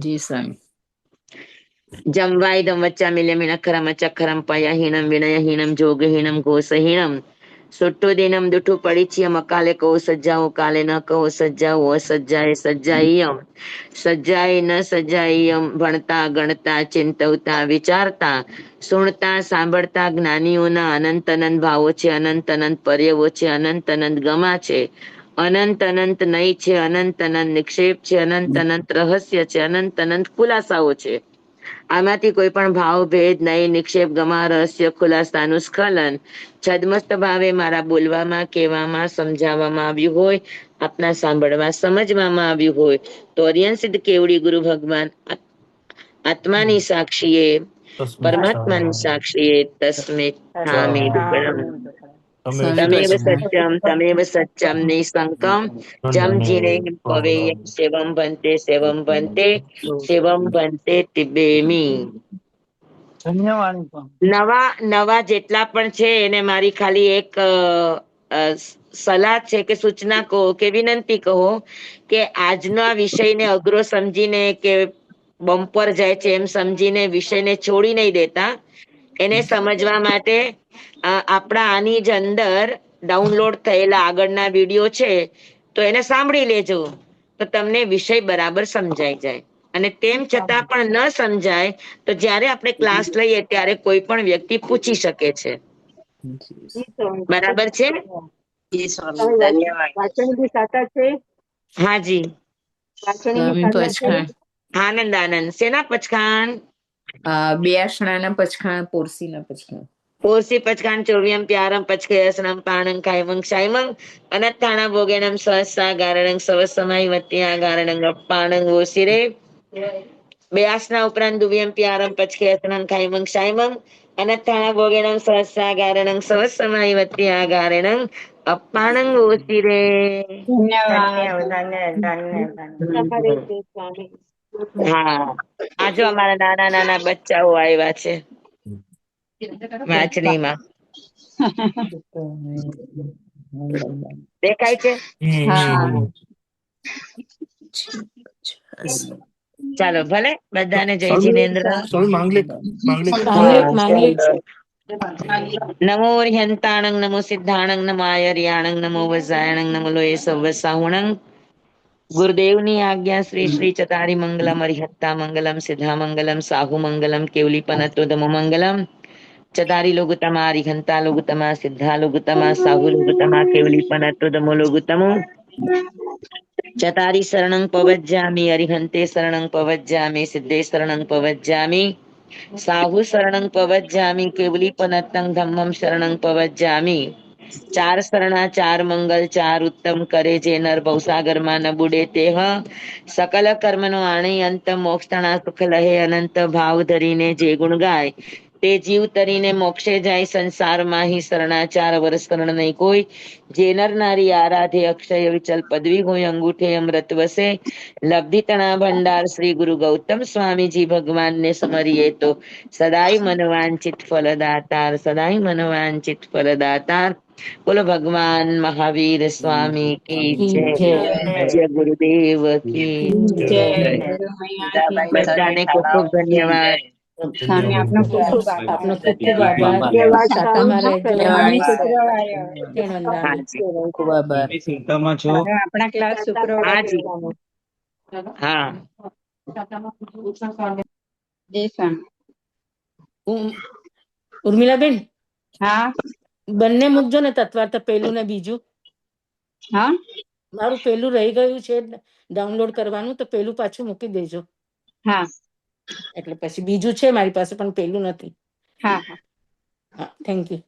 જી સ્વામી. જમવાઈદમ વચ્ચામિલ્યમિનખરમ અચખરમ પયહીનમ વિનયહીનમ જોગહીનમ ઘોષહીનમ સુટ્ટુદીનમ દુઠ્ઠુ પડિચ્યમ અકાલે કહો સજ્જાઓ કાલે ન કહો સજ્જાઓ અસજ્જાએ સજ્જાઈયમ સજ્જાએ ન સજ્જાઈયમ ભણતા ગણતા ચિંતવતા વિચારતા સુણતા સાંભળતા જ્ઞાનીઓના અનંત અનંત ભાવો છે, અનંત અનંત પર્યવો છે, અનંત અનંત ગમા છે, અનંત અનંત નય છે, અનંત અનંત નિક્ષેપ છે, અનંત અનંત રહસ્ય છે, અનંત અનંત ખુલાસાઓ છે. આમાંથી કોઈ પણ ભાવ ભેદ નહીં, નિક્ષેપ ગમા રહસ્ય ખુલાસાનું સ્ખલન છદમસ્ત ભાવે મારા બોલવામાં કહેવામાં સમજાવવામાં આવ્યું હોય, આપના સાંભળવા સમજવામાં આવ્યું હોય તો અરિયન સિદ્ધ કેવડી ગુરુ ભગવાન આત્માની સાક્ષીએ પરમાત્માની સાક્ષીએ તસ્મે ઠામે દુકડમ તમેવ સત્યમ તમેવ સત્યમ નિસંકમ જમ જીને પવેયમ સેવમ ભંતે શિવમ ભંતે તિબેમી. ધન્યવાદ સ્વામી. નવા નવા જેટલા પણ છે એને મારી ખાલી એક સલાહ છે કે સૂચના કહો કે વિનંતી કહો કે આજના વિષયને અઘરો સમજીને કે બમ્પર જાય છે એમ સમજીને વિષયને છોડી નહીં દેતા, એને સમજવા માટે આપણા આની જ અંદર ડાઉનલોડ થયેલા આગળના વિડીયો છે તો એને સાંભળી લેજો તો તમને વિષય બરાબર સમજાઈ જાય. અને તેમ છતાં પણ ન સમજાય તો જ્યારે આપણે ક્લાસ લઈએ ત્યારે કોઈ પણ વ્યક્તિ પૂછી શકે છે. બરાબર છે? જી સ્વામી ધન્યવાદ. વાચન બી સાચા છે, હાજી. વાંચણી બી સ્વામી સાચા છે. પચખાણ આનંદ આનંદ. શેના પચખાણ? બે આસણાના પચખાણ, પોરસીના પચખાણ. પોરસી પચખાણ ચોવ્યમ પ્યારમ પચકેયસનમ પાણંગ કાયમંગ શાયમંગ અનત્થાણા ભોગેનમ સહસ્સા ગારણંગ સવસમય વત્યા ગારણંગ અપાણંગ ઓસિરે. બે આસના ઉપરાંત દુવ્યમ પ્યારમ પચકેયસનમ કાયમંગ શાયમંગ અનત્થાણા ભોગેનમ સહસ્સા ગારણંગ સવસમય વત્યા ગારણંગ અપાણંગ ઓસિરે. તમારે છે સ્વામી. હા, આજો અમારા નાના નાના બચ્ચાઓ આવ્યા છે વાંચણીમાં. દેખાય છે? ચાલો ભલે બધાને જય જીનેન્દ્ર. સ્વામી માંગલિક માંગલિક નમો હ્યંતાણંગ નમો સિદ્ધાણંગ નમો આયર્યાણંગ નમો વજાયણંગ નમો લોય સવસાહુણંગ. ગુરુદેવની આજ્ઞા શ્રી શ્રી ચતારી મંગલમ હરિહત્તા મંગલમ સિદ્ધા મંગલમ સાહુ મંગલમ કેવલી પનતોદમ મંગલમ. ચતારી લોગુતમા હરિહંતા લોગુતમા સિદ્ધા લોગુતમા સાહુ લોગુતમા કેવલી પનતોદમો લોગુતમો. ચતારી શરણં પવજ્જામિ હરિહંતે શરણં પવજ્જામિ સિદ્ધે શરણં પવજ્જામિ સાહુ શરણં પવજ્જામિ કેવલી પનત્તં ધમ્મં શરણં પવજ્જામિ. ચાર શરણા ચાર મંગલ ચાર ઉત્તમ કરે જે નર ભવસાગર માં ન બુડે તેહ સકલ કર્મ નો આણી અંત મોક્ષણા સુખ લહે અનંત ભાવ ધરીને જે ગુણ ગાય તે જીવ તરીને મોક્ષે જાય. સંસારમાં હિ શરણાચાર વર શરણ નહીં કોઈ, જે નર નારી આરાધે અક્ષય વિચલ પદવી હોય અંગૂઠે અમૃત વસે. લબ્ધિ તણા ભંડાર શ્રી ગુરુ ગૌતમ સ્વામીજી ભગવાન ને સમરીએ તો સદાય મનવાંચિત ફલદાતાર, સદાય મનવાંચિત ફલદાતાર. બોલો ભગવાન મહાવીર સ્વામી કી કી જય. જય. જય ગુરુદેવ કી જય. બધાને ખૂબ ખૂબ ધન્યવાદ. સ્વામી આપનો ખૂબ ખૂબ આપનો આભાર. ખૂબ ખૂબ આભાર. ધન્યવાદ સાતામાં સ્વામી. રહેજો. ધન્યવાદ. જય નંદાણી. ખૂબ આભાર. ચિંતામાં છો? હવે આપણા ક્લાસ શુક્રવારે હાજી. હા. જય સ્વામી. ઉર્મિલાબેન હા બંને મૂકજો ને તત્વાર્થ, પેલું ને બીજું. હા મારું પેલું રહી ગયું છે ડાઉનલોડ કરવાનું, તો પેલું પાછું મૂકી દેજો. હા એટલે પછી બીજું છે મારી પાસે પણ પેલું નથી. હા હા. હા, થેન્ક યુ.